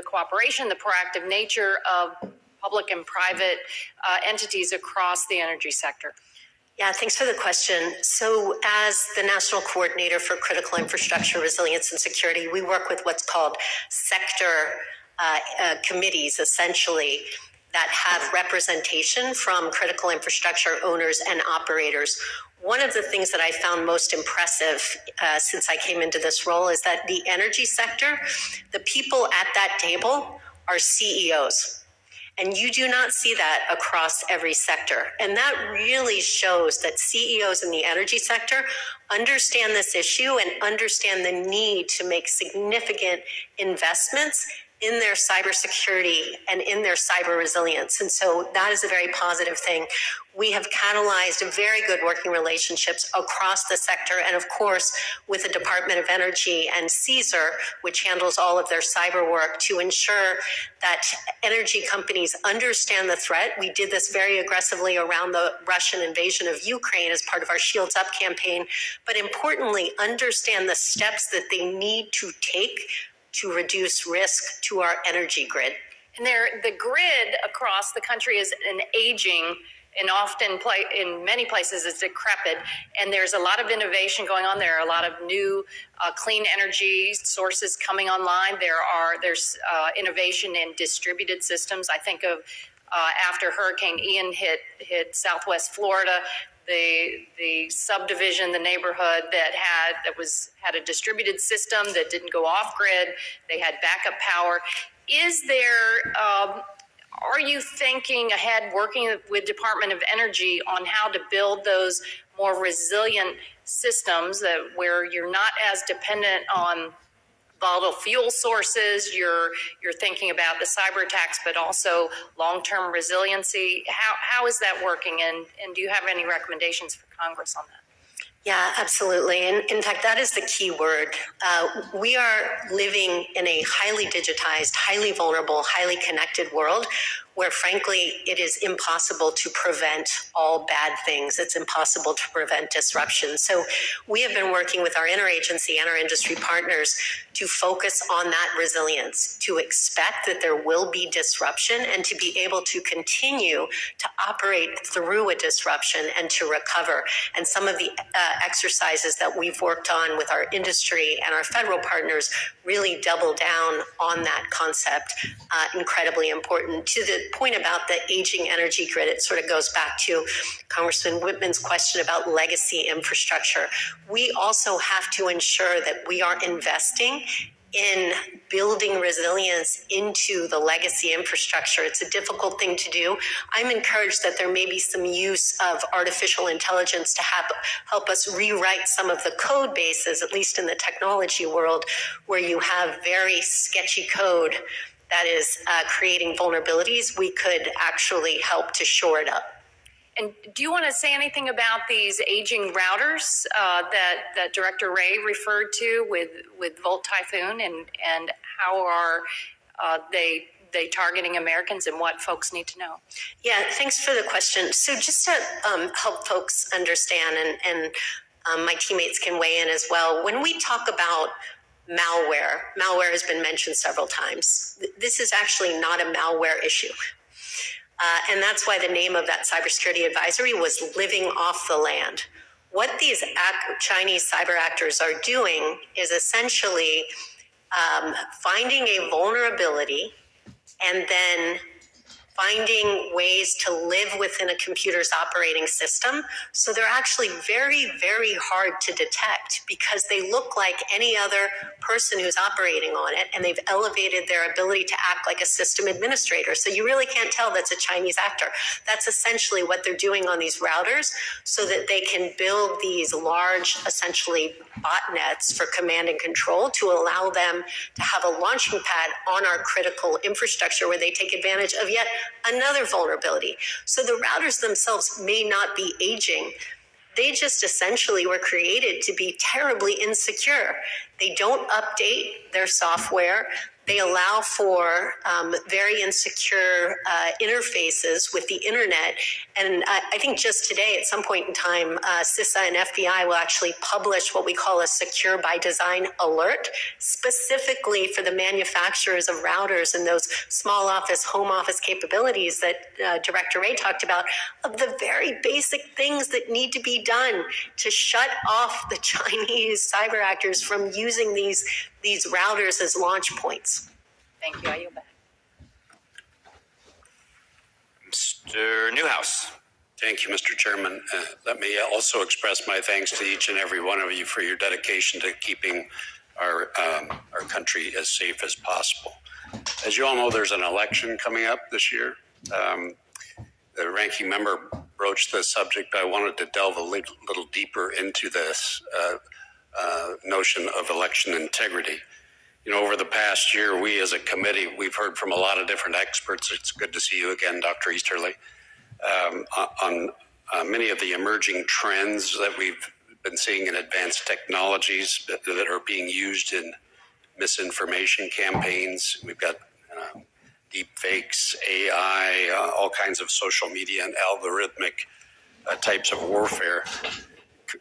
cooperation, the proactive nature of public and private entities across the energy sector? Yeah, thanks for the question. So as the National Coordinator for Critical Infrastructure Resilience and Security, we work with what's called sector committees, essentially, that have representation from critical infrastructure owners and operators. One of the things that I found most impressive since I came into this role is that the energy sector, the people at that table are CEOs. And you do not see that across every sector. And that really shows that CEOs in the energy sector understand this issue and understand the need to make significant investments in their cybersecurity and in their cyber resilience. And so that is a very positive thing. We have catalyzed very good working relationships across the sector, and of course, with the Department of Energy and CSER, which handles all of their cyber work, to ensure that energy companies understand the threat. We did this very aggressively around the Russian invasion of Ukraine as part of our Shields Up campaign, but importantly, understand the steps that they need to take to reduce risk to our energy grid. And the grid across the country is an aging, and often in many places it's decrepit, and there's a lot of innovation going on. There are a lot of new clean energy sources coming online. There's innovation in distributed systems. I think of after Hurricane Ian hit Southwest Florida, the subdivision, the neighborhood that had a distributed system that didn't go off grid. They had backup power. Are you thinking ahead, working with Department of Energy on how to build those more resilient systems where you're not as dependent on volatile fuel sources? You're thinking about the cyber attacks, but also long-term resiliency. How is that working? And do you have any recommendations for Congress on that? Yeah, absolutely. And in fact, that is the key word. We are living in a highly digitized, highly vulnerable, highly connected world where frankly it is impossible to prevent all bad things. It's impossible to prevent disruption. So we have been working with our interagency and our industry partners to focus on that resilience, to expect that there will be disruption and to be able to continue to operate through a disruption and to recover. And some of the exercises that we've worked on with our industry and our federal partners really double down on that concept. Incredibly important. To the point about the aging energy grid, it sort of goes back to Congressman Whitman's question about legacy infrastructure. We also have to ensure that we are investing in building resilience into the legacy infrastructure. It's a difficult thing to do. I'm encouraged that there may be some use of artificial intelligence to help us rewrite some of the code bases, at least in the technology world, where you have very sketchy code that is creating vulnerabilities. We could actually help to shore it up. And do you want to say anything about these aging routers that Director Ray referred to with Volt Typhoon, and how are they targeting Americans and what folks need to know? Yeah, thanks for the question. So just to help folks understand, and my teammates can weigh in as well, when we talk about malware has been mentioned several times. This is actually not a malware issue. And that's why the name of that cybersecurity advisory was Living Off the Land. What these Chinese cyber actors are doing is essentially finding a vulnerability and then finding ways to live within a computer's operating system. So they're actually very, very hard to detect because they look like any other person who's operating on it, and they've elevated their ability to act like a system administrator. So you really can't tell that's a Chinese actor. That's essentially what they're doing on these routers so that they can build these large, essentially botnets for command and control to allow them to have a launching pad on our critical infrastructure where they take advantage of yet another vulnerability. So the routers themselves may not be aging. They just essentially were created to be terribly insecure. They don't update their software. They allow for very insecure interfaces with the internet. And I think just today, at some point in time, CISA and FBI will actually publish what we call a secure by design alert, specifically for the manufacturers of routers and those small office, home office capabilities that Director Ray talked about, of the very basic things that need to be done to shut off the Chinese cyber actors from using these routers as launch points. Thank you. I yield back. Mr. Newhouse. Thank you, Mr. Chairman. Let me also express my thanks to each and every one of you for your dedication to keeping our country as safe as possible. As you all know, there's an election coming up this year. The ranking member broached the subject. I wanted to delve a little deeper into this notion of election integrity. You know, over the past year, we as a committee, we've heard from a lot of different experts. It's good to see you again, Dr. Easterly, on many of the emerging trends that we've been seeing in advanced technologies that are being used in misinformation campaigns. We've got deep fakes, AI, all kinds of social media and algorithmic types of warfare.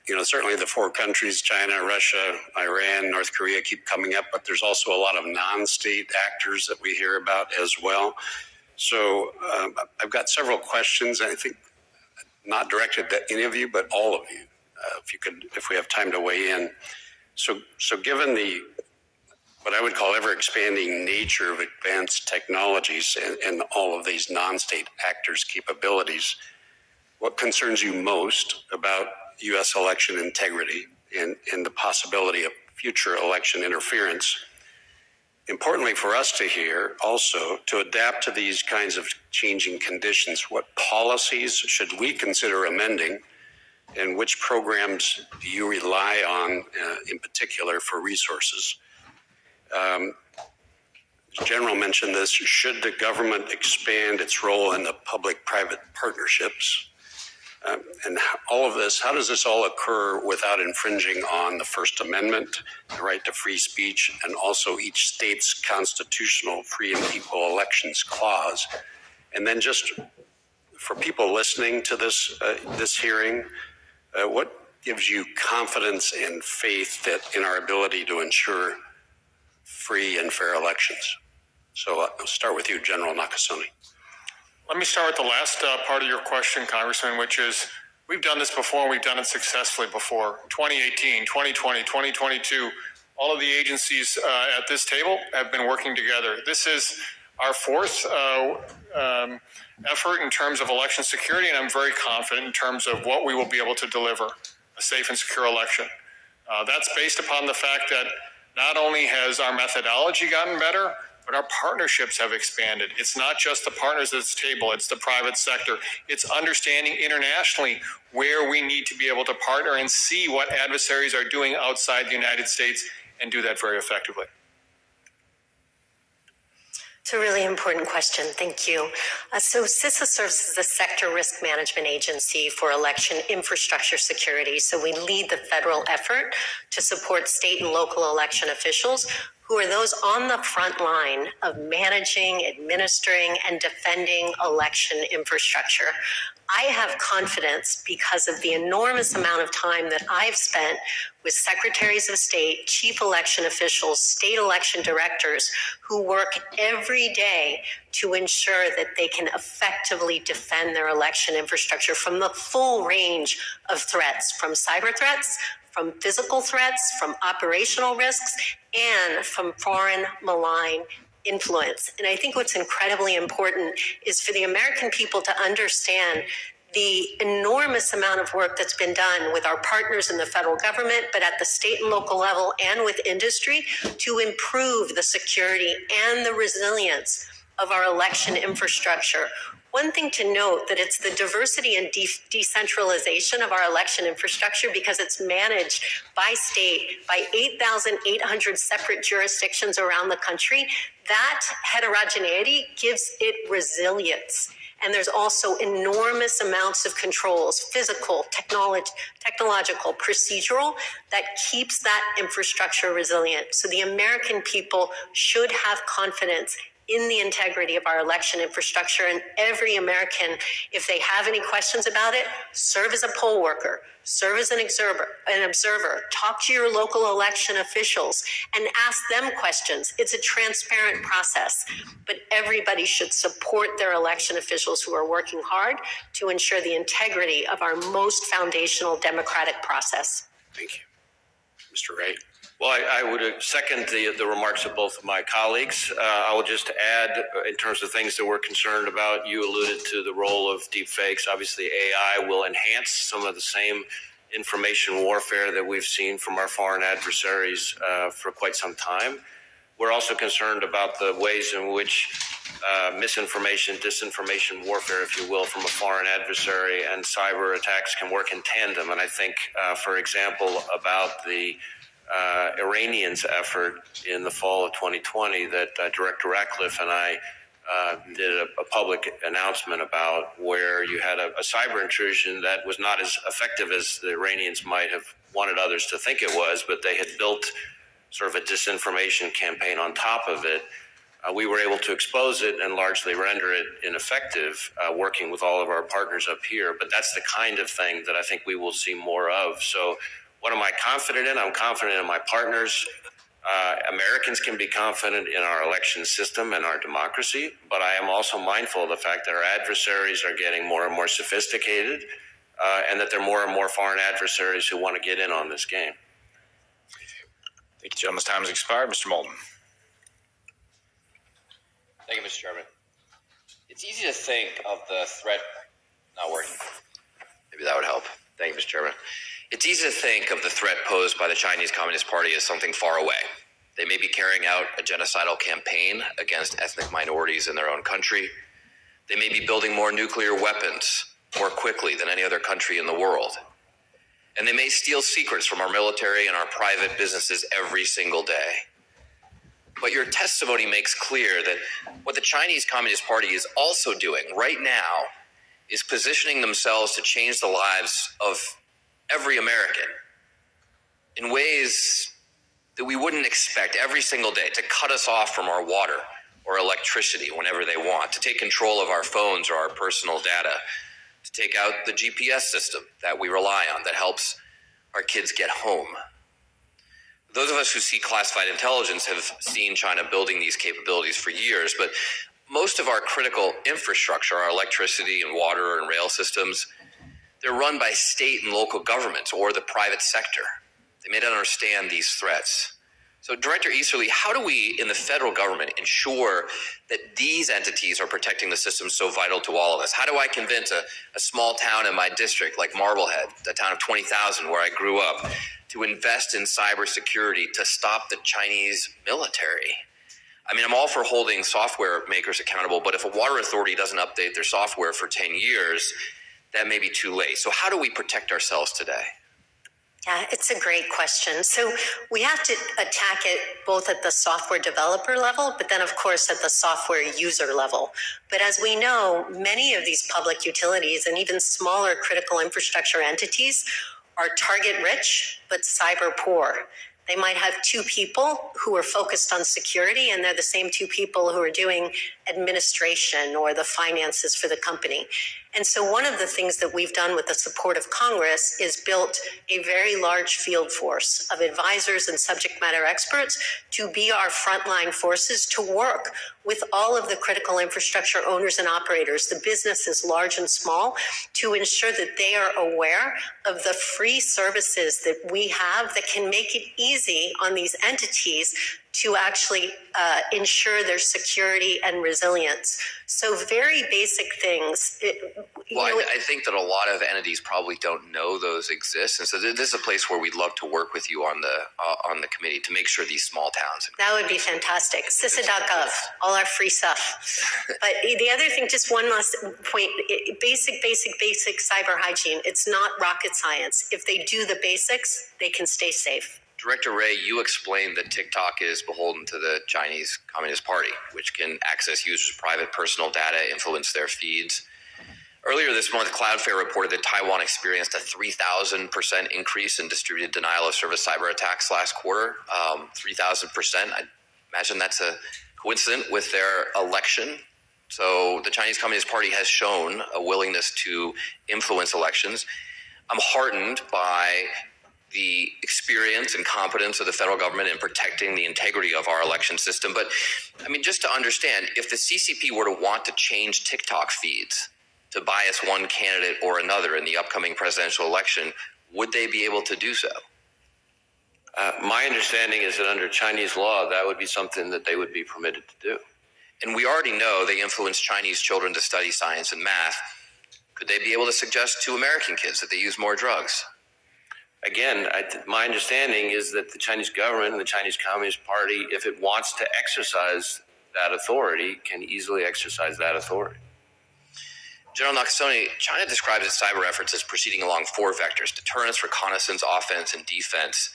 You know, certainly the four countries, China, Russia, Iran, North Korea, keep coming up, but there's also a lot of non-state actors that we hear about as well. So I've got several questions, I think not directed to any of you, but all of you, if we have time to weigh in. So given the, what I would call ever-expanding nature of advanced technologies and all of these non-state actors' capabilities, what concerns you most about U.S. election integrity and the possibility of future election interference? Importantly for us to hear also, to adapt to these kinds of changing conditions, what policies should we consider amending, and which programs do you rely on in particular for resources? General mentioned this, should the government expand its role in the public-private partnerships? And all of this, how does this all occur without infringing on the First Amendment, the right to free speech, and also each state's constitutional free and equal elections clause? And then just for people listening to this this hearing, what gives you confidence and faith that in our ability to ensure free and fair elections? So I'll start with you, General Nakasone. Let me start with the last part of your question, Congressman, which is we've done this before and we've done it successfully before. 2018, 2020, 2022, all of the agencies at this table have been working together. This is our fourth effort in terms of election security, and I'm very confident in terms of what we will be able to deliver, a safe and secure election. That's based upon the fact that not only has our methodology gotten better, but our partnerships have expanded. It's not just the partners at this table, it's the private sector. It's understanding internationally where we need to be able to partner and see what adversaries are doing outside the United States and do that very effectively. It's a really important question. Thank you. So CISA serves as the Sector Risk Management Agency for Election Infrastructure Security. So we lead the federal effort to support state and local election officials who are those on the front line of managing, administering, and defending election infrastructure. I have confidence because of the enormous amount of time that I've spent with secretaries of state, chief election officials, state election directors who work every day to ensure that they can effectively defend their election infrastructure from the full range of threats, from cyber threats, from physical threats, from operational risks, and from foreign malign influence. And I think what's incredibly important is for the American people to understand the enormous amount of work that's been done with our partners in the federal government, but at the state and local level and with industry to improve the security and the resilience of our election infrastructure. One thing to note that it's the diversity and decentralization of our election infrastructure because it's managed by state, by 8,800 separate jurisdictions around the country. That heterogeneity gives it resilience. And there's also enormous amounts of controls, physical, technological, procedural, that keeps that infrastructure resilient. So the American people should have confidence in the integrity of our election infrastructure, and every American, if they have any questions about it, serve as a poll worker, serve as an observer, talk to your local election officials and ask them questions. It's a transparent process, but everybody should support their election officials who are working hard to ensure the integrity of our most foundational democratic process. Thank you. Mr. Wright. Well, I would second the remarks of both of my colleagues. I will just add, in terms of things that we're concerned about, you alluded to the role of deepfakes. Obviously, AI will enhance some of the same information warfare that we've seen from our foreign adversaries for quite some time. We're also concerned about the ways in which misinformation, disinformation warfare, if you will, from a foreign adversary and cyber attacks can work in tandem. And I think, for example, about the Iranians effort in the fall of 2020 that Director Ratcliffe and I did a public announcement about, where you had a cyber intrusion that was not as effective as the Iranians might have wanted others to think it was, but they had built sort of a disinformation campaign on top of it. We were able to expose it and largely render it ineffective, working with all of our partners up here. But that's the kind of thing that I think we will see more of. So what am I confident in? I'm confident in my partners. Americans can be confident in our election system and our democracy, but I am also mindful of the fact that our adversaries are getting more and more sophisticated, and that there are more and more foreign adversaries who want to get in on this game. Thank you, gentlemen's time has expired. Mr. Moulton. Thank you, Mr. Chairman. It's easy to think of the threat not working. Maybe that would help. Thank you, Mr. Chairman. It's easy to think of the threat posed by the Chinese Communist Party as something far away. They may be carrying out a genocidal campaign against ethnic minorities in their own country. They may be building more nuclear weapons more quickly than any other country in the world. And they may steal secrets from our military and our private businesses every single day. But your testimony makes clear that what the Chinese Communist Party is also doing right now is positioning themselves to change the lives of every American in ways that we wouldn't expect every single day, to cut us off from our water, or electricity whenever they want, to take control of our phones or our personal data, to take out the GPS system that we rely on that helps our kids get home. Those of us who see classified intelligence have seen China building these capabilities for years, but most of our critical infrastructure, our electricity and water and rail systems, they're run by state and local governments or the private sector. They may not understand these threats. So, Director Easterly, how do we in the federal government ensure that these entities are protecting the systems so vital to all of us? How do I convince a small town in my district like Marblehead, a town of 20,000 where I grew up, to invest in cybersecurity to stop the Chinese military? I mean, I'm all for holding software makers accountable, but if a water authority doesn't update their software for 10 years, that may be too late. So how do we protect ourselves today? Yeah, it's a great question. So we have to attack it both at the software developer level, but then of course at the software user level. But as we know, many of these public utilities and even smaller critical infrastructure entities are target rich, but cyber poor. They might have two people who are focused on security, and they're the same two people who are doing administration or the finances for the company. And so one of the things that we've done with the support of Congress is built a very large field force of advisors and subject matter experts to be our frontline forces to work with all of the critical infrastructure owners and operators, the businesses large and small, to ensure that they are aware of the free services that we have that can make it easy on these entities to actually ensure their security and resilience. So very basic things. I think that a lot of entities probably don't know those exist, and so this is a place where we'd love to work with you on the committee to make sure these small towns. That would be fantastic. CISA.gov, all our free stuff. But the other thing, just one last point, basic cyber hygiene. It's not rocket science. If they do the basics, they can stay safe. Director Ray, you explained that TikTok is beholden to the Chinese Communist Party, which can access users' private personal data, influence their feeds. Earlier this month, Cloudflare reported that Taiwan experienced a 3,000% increase in distributed denial of service cyber attacks last quarter. 3,000%. I imagine that's a coincident with their election. So the Chinese Communist Party has shown a willingness to influence elections. I'm heartened by the experience and competence of the federal government in protecting the integrity of our election system. But I mean, just to understand, if the CCP were to want to change TikTok feeds to bias one candidate or another in the upcoming presidential election, would they be able to do so? My understanding is that under Chinese law, that would be something that they would be permitted to do. And we already know they influence Chinese children to study science and math. Could they be able to suggest to American kids that they use more drugs? Again, my understanding is that the Chinese government and the Chinese Communist Party, if it wants to exercise that authority, can easily exercise that authority. General Nakasone, China describes its cyber efforts as proceeding along four vectors: deterrence, reconnaissance, offense, and defense.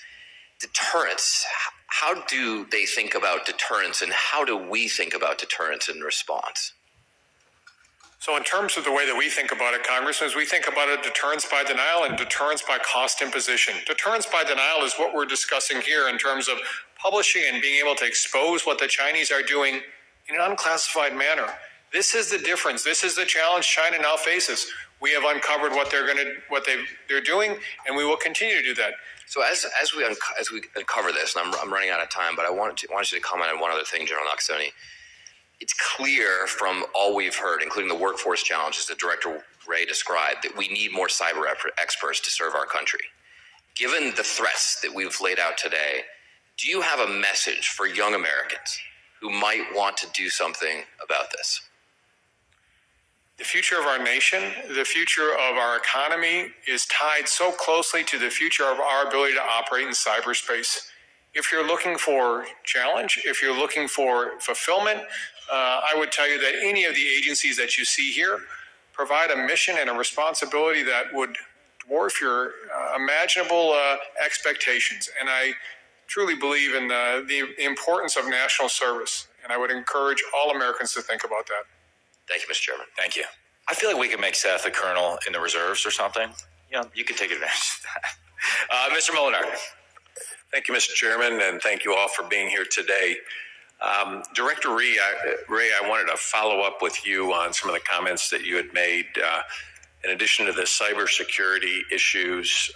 Deterrence, how do they think about deterrence, and how do we think about deterrence in response? So in terms of the way that we think about it, Congressman, is we think about it deterrence by denial and deterrence by cost imposition. Deterrence by denial is what we're discussing here in terms of publishing and being able to expose what the Chinese are doing in an unclassified manner. This is the difference. This is the challenge China now faces. We have uncovered what they're doing, and we will continue to do that. So as we uncover this, and I'm running out of time, but I want you to comment on one other thing, General Nakasone. It's clear from all we've heard, including the workforce challenges that Director Ray described, that we need more cyber experts to serve our country. Given the threats that we've laid out today, do you have a message for young Americans who might want to do something about this? The future of our nation, the future of our economy is tied so closely to the future of our ability to operate in cyberspace. If you're looking for challenge, if you're looking for fulfillment, I would tell you that any of the agencies that you see here provide a mission and a responsibility that would dwarf your imaginable expectations. And I truly believe in the importance of national service. And I would encourage all Americans to think about that. Thank you, Mr. Chairman. Thank you. I feel like we could make Seth a colonel in the reserves or something. You know, you could take advantage of that. Mr. Molinar. Thank you, Mr. Chairman, and thank you all for being here today. Director Ray, I wanted to follow up with you on some of the comments that you had made. In addition to the cybersecurity issues,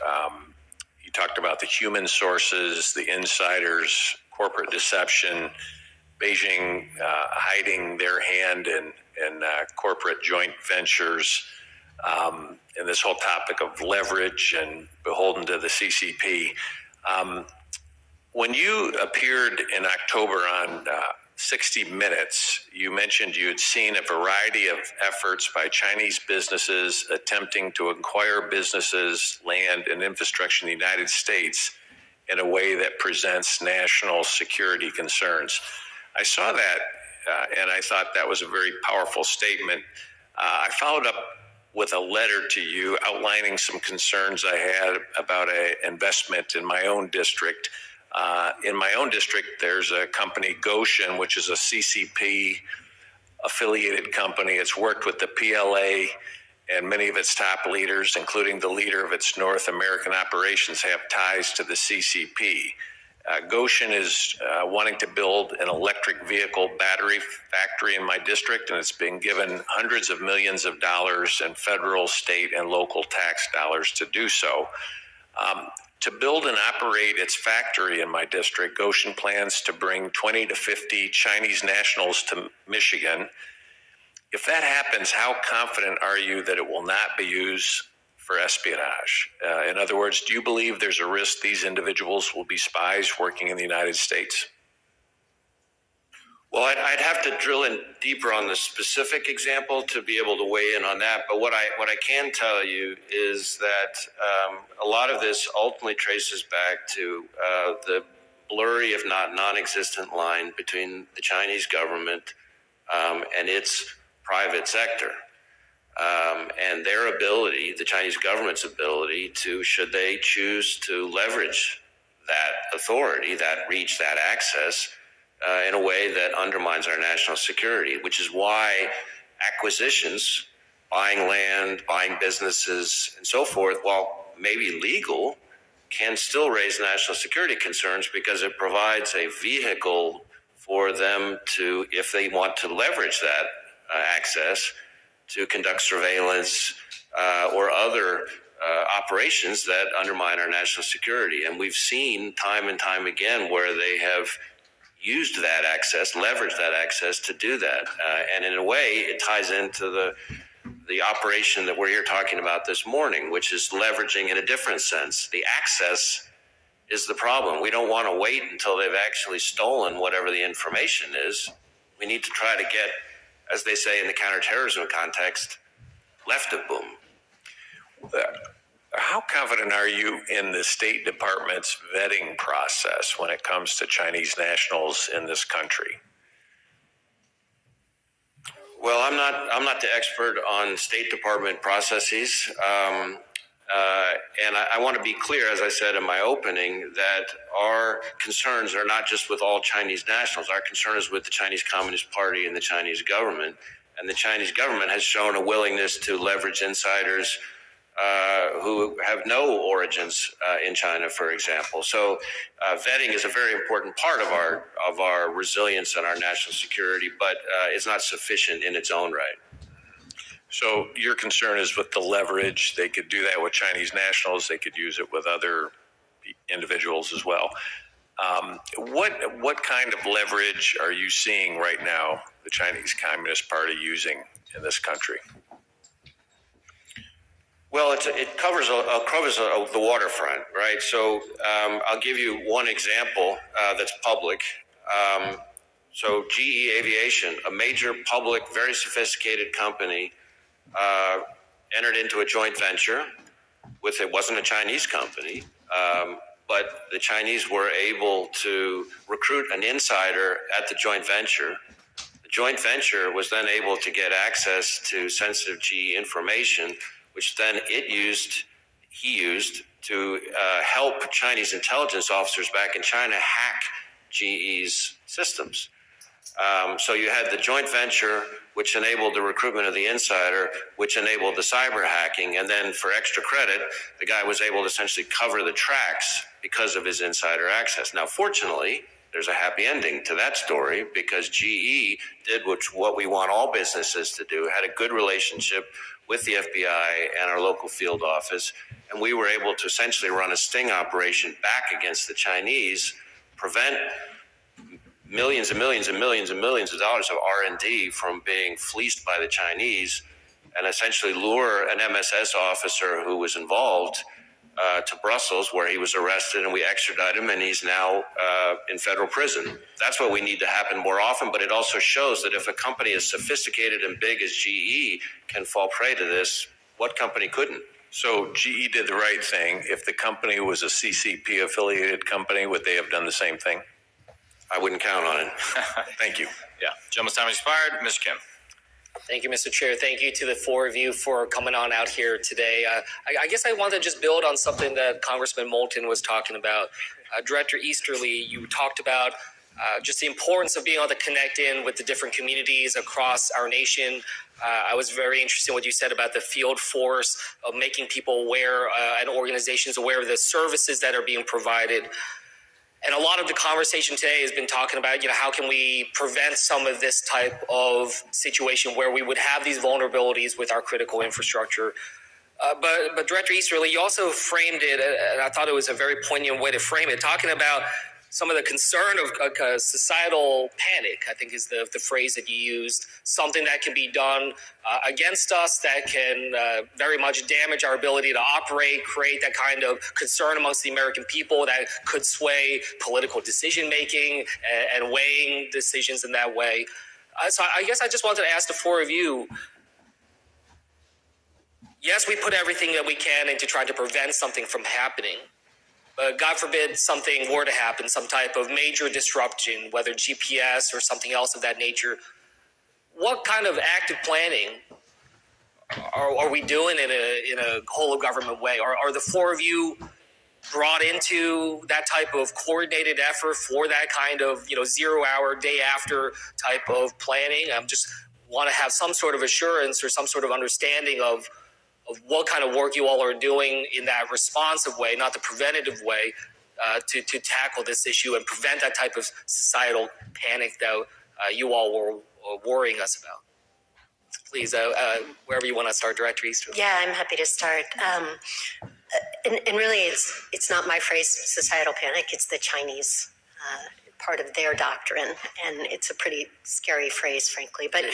you talked about the human sources, the insiders, corporate deception, Beijing hiding their hand in corporate joint ventures, and this whole topic of leverage and beholden to the CCP. When you appeared in October on 60 Minutes, you mentioned you had seen a variety of efforts by Chinese businesses attempting to acquire businesses, land, and infrastructure in the United States in a way that presents national security concerns. I saw that and I thought that was a very powerful statement. I followed up with a letter to you outlining some concerns I had about an investment in my own district. In my own district, there's a company, Goshen, which is a CCP affiliated company. It's worked with the PLA, and many of its top leaders, including the leader of its North American operations, have ties to the CCP. Goshen is wanting to build an electric vehicle battery factory in my district, and it's been given hundreds of millions of dollars in federal, state, and local tax dollars to do so. To build and operate its factory in my district, Goshen plans to bring 20 to 50 Chinese nationals to Michigan. If that happens, how confident are you that it will not be used for espionage? In other words, do you believe there's a risk these individuals will be spies working in the United States? Well, I'd have to drill in deeper on the specific example to be able to weigh in on that. But what I can tell you is that a lot of this ultimately traces back to the blurry, if not non-existent, line between the Chinese government and its private sector. And their ability, the Chinese government's ability to, should they choose to leverage that authority, that reach, that access, in a way that undermines our national security, which is why acquisitions, buying land, buying businesses, and so forth, while maybe legal, can still raise national security concerns because it provides a vehicle for them to, if they want to leverage that access, to conduct surveillance or other operations that undermine our national security. And we've seen time and time again where they have used that access, leveraged that access to do that. And in a way, it ties into the operation that we're here talking about this morning, which is leveraging in a different sense. The access is the problem. We don't want to wait until they've actually stolen whatever the information is. We need to try to get, as they say in the counterterrorism context, left of boom. How confident are you in the State Department's vetting process when it comes to Chinese nationals in this country? Well, I'm not the expert on State Department processes, and I want to be clear, as I said in my opening, that our concerns are not just with all Chinese nationals. Our concern is with the Chinese Communist Party and the Chinese government, and the Chinese government has shown a willingness to leverage insiders who have no origins in China, for example. So vetting is a very important part of our resilience and our national security, but it's not sufficient in its own right. So your concern is with the leverage. They could do that with Chinese nationals. They could use it with other individuals as well. What kind of leverage are you seeing right now the Chinese Communist Party using in this country? Well, it covers the waterfront, right? So I'll give you one example that's public. So GE Aviation, a major public, very sophisticated company, entered into a joint venture with, it wasn't a Chinese company, but the Chinese were able to recruit an insider at the joint venture. The joint venture was then able to get access to sensitive GE information, which then he used to help Chinese intelligence officers back in China hack GE's systems. So you had the joint venture, which enabled the recruitment of the insider, which enabled the cyber hacking, and then for extra credit, the guy was able to essentially cover the tracks because of his insider access. Now, fortunately, there's a happy ending to that story because GE did what we want all businesses to do, had a good relationship with the FBI and our local field office, and we were able to essentially run a sting operation back against the Chinese, prevent millions and millions and millions and millions of dollars of R&D from being fleeced by the Chinese, and essentially lure an MSS officer who was involved to Brussels, where he was arrested, and we extradited him, and he's now in federal prison. That's what we need to happen more often, but it also shows that if a company as sophisticated and big as GE can fall prey to this, what company couldn't? So GE did the right thing. If the company was a CCP affiliated company, would they have done the same thing? I wouldn't count on it. Thank you. Yeah. Gentleman's time expired. Mr. Kim. Thank you, Mr. Chair. Thank you to the four of you for coming on out here today. I guess I want to just build on something that Congressman Moulton was talking about. Director Easterly, you talked about just the importance of being able to connect in with the different communities across our nation. I was very interested in what you said about the field force of making people aware and organizations aware of the services that are being provided. And a lot of the conversation today has been talking about, how can we prevent some of this type of situation where we would have these vulnerabilities with our critical infrastructure. But Director Easterly, you also framed it, and I thought it was a very poignant way to frame it, talking about some of the concern of societal panic, I think is the phrase that you used, something that can be done against us that can very much damage our ability to operate, create that kind of concern amongst the American people that could sway political decision-making and weighing decisions in that way. So I guess I just wanted to ask the four of you, yes, we put everything that we can into trying to prevent something from happening. God forbid something were to happen, some type of major disruption, whether GPS or something else of that nature. What kind of active planning are we doing in a whole of government way? Are the four of you brought into that type of coordinated effort for that kind of 0 hour, day after type of planning? I just want to have some sort of assurance or some sort of understanding of what kind of work you all are doing in that responsive way, not the preventative way, to tackle this issue and prevent that type of societal panic that you all were worrying us about. Please, wherever you want to start, Director Easterly. Yeah, I'm happy to start. And really, it's not my phrase, societal panic. It's the Chinese part of their doctrine, and it's a pretty scary phrase, frankly. But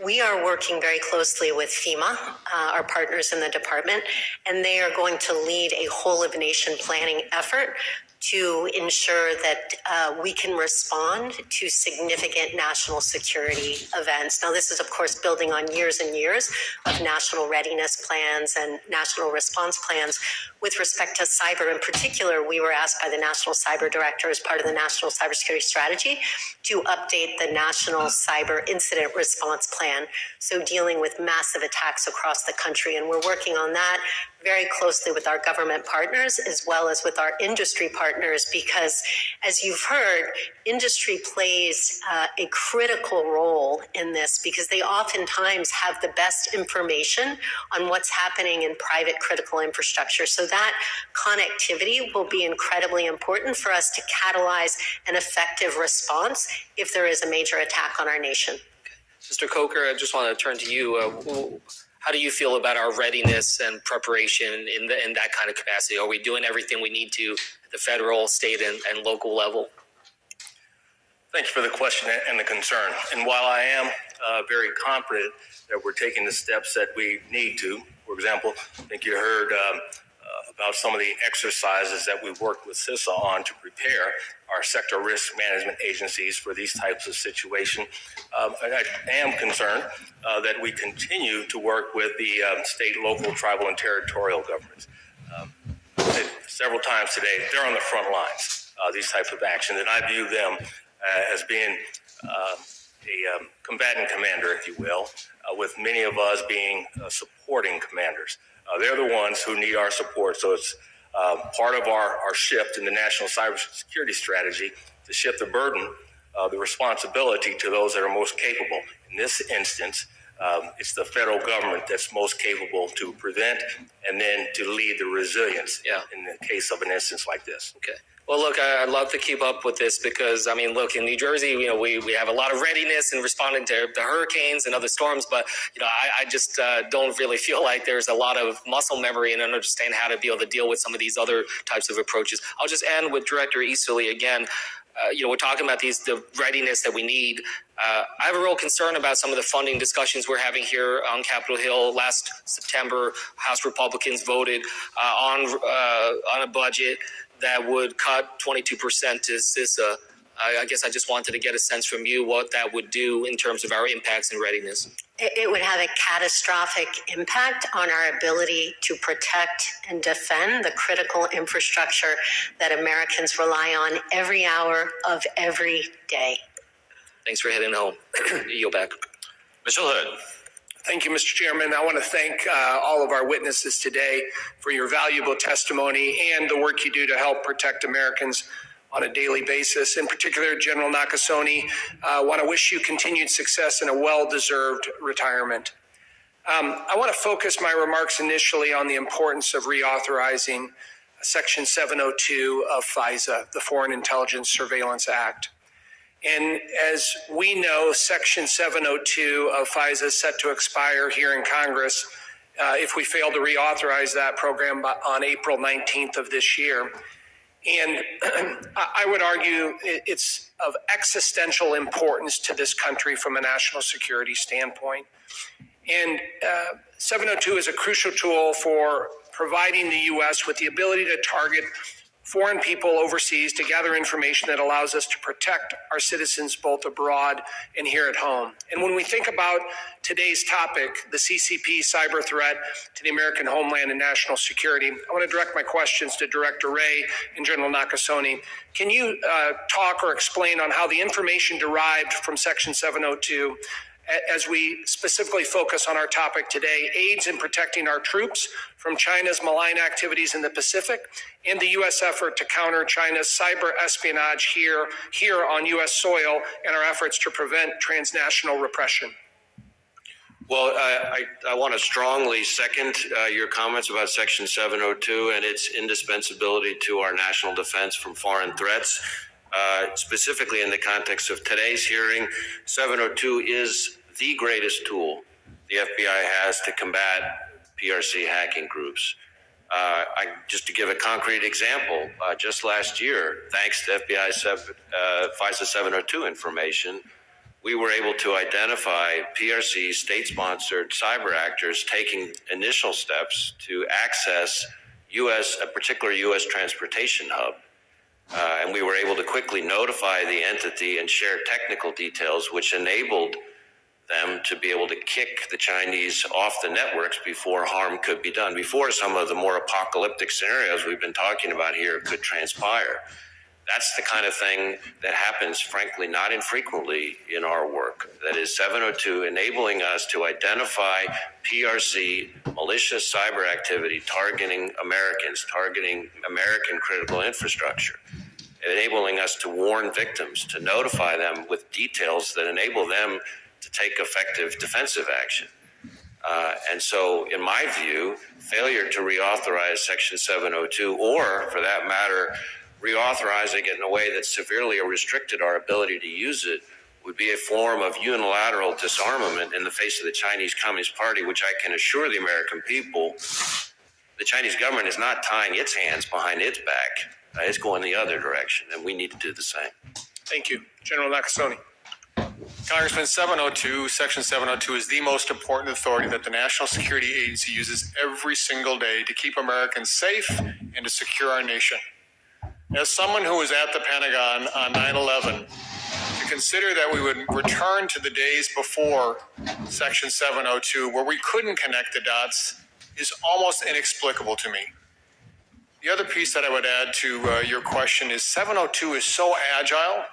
we are working very closely with FEMA, our partners in the department, and they are going to lead a whole of nation planning effort to ensure that we can respond to significant national security events. Now, this is, of course, building on years and years of national readiness plans and national response plans. With respect to cyber in particular, we were asked by the National Cyber Director as part of the National Cybersecurity Strategy to update the National Cyber Incident Response Plan, so dealing with massive attacks across the country. And we're working on that very closely with our government partners as well as with our industry partners, because as you've heard, industry plays a critical role in this because they oftentimes have the best information on what's happening in private critical infrastructure. So that connectivity will be incredibly important for us to catalyze an effective response if there is a major attack on our nation. Mr. Coker, I just want to turn to you. How do you feel about our readiness and preparation in that kind of capacity? Are we doing everything we need to at the federal, state, and local level? Thank you for the question and the concern. And while I am very confident that we're taking the steps that we need to, for example, I think you heard about some of the exercises that we've worked with CISA on to prepare our sector risk management agencies for these types of situations. I am concerned that we continue to work with the state, local, tribal, and territorial governments. Several times today, they're on the front lines, these types of actions, and I view them as being a combatant commander, if you will, with many of us being supporting commanders. They're the ones who need our support. So it's part of our shift in the national cybersecurity strategy to shift the burden, the responsibility to those that are most capable. In this instance, It's the federal government that's most capable to prevent and then to lead the resilience in the case of an instance like this. Okay. Well, look, I'd love to keep up with this because, I mean, look, in New Jersey, we have a lot of readiness in responding to the hurricanes and other storms, but, I just don't really feel like there's a lot of muscle memory and understand how to be able to deal with some of these other types of approaches. I'll just end with Director Easterly again. We're talking about the readiness that we need. I have a real concern about some of the funding discussions we're having here on Capitol Hill. Last September, House Republicans voted on a budget that would cut 22% to CISA. I guess I just wanted to get a sense from you what that would do in terms of our impacts and readiness. It would have a catastrophic impact on our ability to protect and defend the critical infrastructure that Americans rely on every hour of every day. Thanks for heading home. Yield back. Mr. Hood. Thank you, Mr. Chairman. I want to thank all of our witnesses today for your valuable testimony and the work you do to help protect Americans on a daily basis. In particular, General Nakasone, I want to wish you continued success and a well-deserved retirement. I want to focus my remarks initially on the importance of reauthorizing Section 702 of FISA, the Foreign Intelligence Surveillance Act. And as we know, Section 702 of FISA is set to expire here in Congress if we fail to reauthorize that program on April 19th of this year. And I would argue it's of existential importance to this country from a national security standpoint. And 702 is a crucial tool for providing the U.S. with the ability to target foreign people overseas to gather information that allows us to protect our citizens both abroad and here at home. And when we think about today's topic, the CCP cyber threat to the American homeland and national security, I want to direct my questions to Director Wray and General Nakasone. Can you talk or explain on how the information derived from Section 702, as we specifically focus on our topic today, aids in protecting our troops from China's malign activities in the Pacific and the U.S. effort to counter China's cyber espionage here on U.S. soil and our efforts to prevent transnational repression? Well, I want to strongly second your comments about Section 702 and its indispensability to our national defense from foreign threats. Specifically in the context of today's hearing, 702 is the greatest tool the FBI has to combat PRC hacking groups. Just to give a concrete example, just last year, thanks to FBI FISA 702 information, we were able to identify PRC state-sponsored cyber actors taking initial steps to access a particular U.S. transportation hub. And we were able to quickly notify the entity and share technical details, which enabled them to be able to kick the Chinese off the networks before harm could be done, before some of the more apocalyptic scenarios we've been talking about here could transpire. That's the kind of thing that happens, frankly, not infrequently in our work. That is 702 enabling us to identify PRC malicious cyber activity targeting Americans, targeting American critical infrastructure, enabling us to warn victims, to notify them with details that enable them to take effective defensive action. And so, in my view, failure to reauthorize Section 702, or for that matter, reauthorizing it in a way that severely restricted our ability to use it, would be a form of unilateral disarmament in the face of the Chinese Communist Party, which I can assure the American people, the Chinese government is not tying its hands behind its back. It's going the other direction, and we need to do the same. Thank you. General Nakasone. Congressman, Section 702 is the most important authority that the National Security Agency uses every single day to keep Americans safe and to secure our nation. As someone who was at the Pentagon on 9/11, to consider that we would return to the days before Section 702, where we couldn't connect the dots, is almost inexplicable to me. The other piece that I would add to your question is 702 is so agile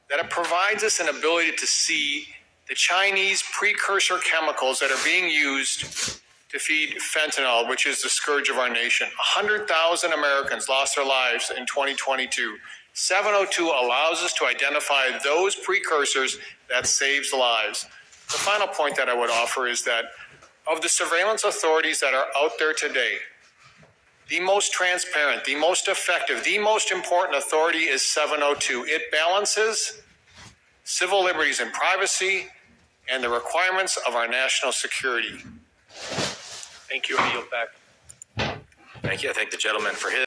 that it provides us an ability to see the Chinese precursor chemicals that are being used to feed fentanyl, which is the scourge of our nation. 100,000 Americans lost their lives in 2022. 702 allows us to identify those precursors that saves lives. The final point that I would offer is that of the surveillance authorities that are out there today, the most transparent, the most effective, the most important authority is 702. It balances civil liberties and privacy and the requirements of our national security. Thank you. I yield back. Thank you. I thank the gentleman for his.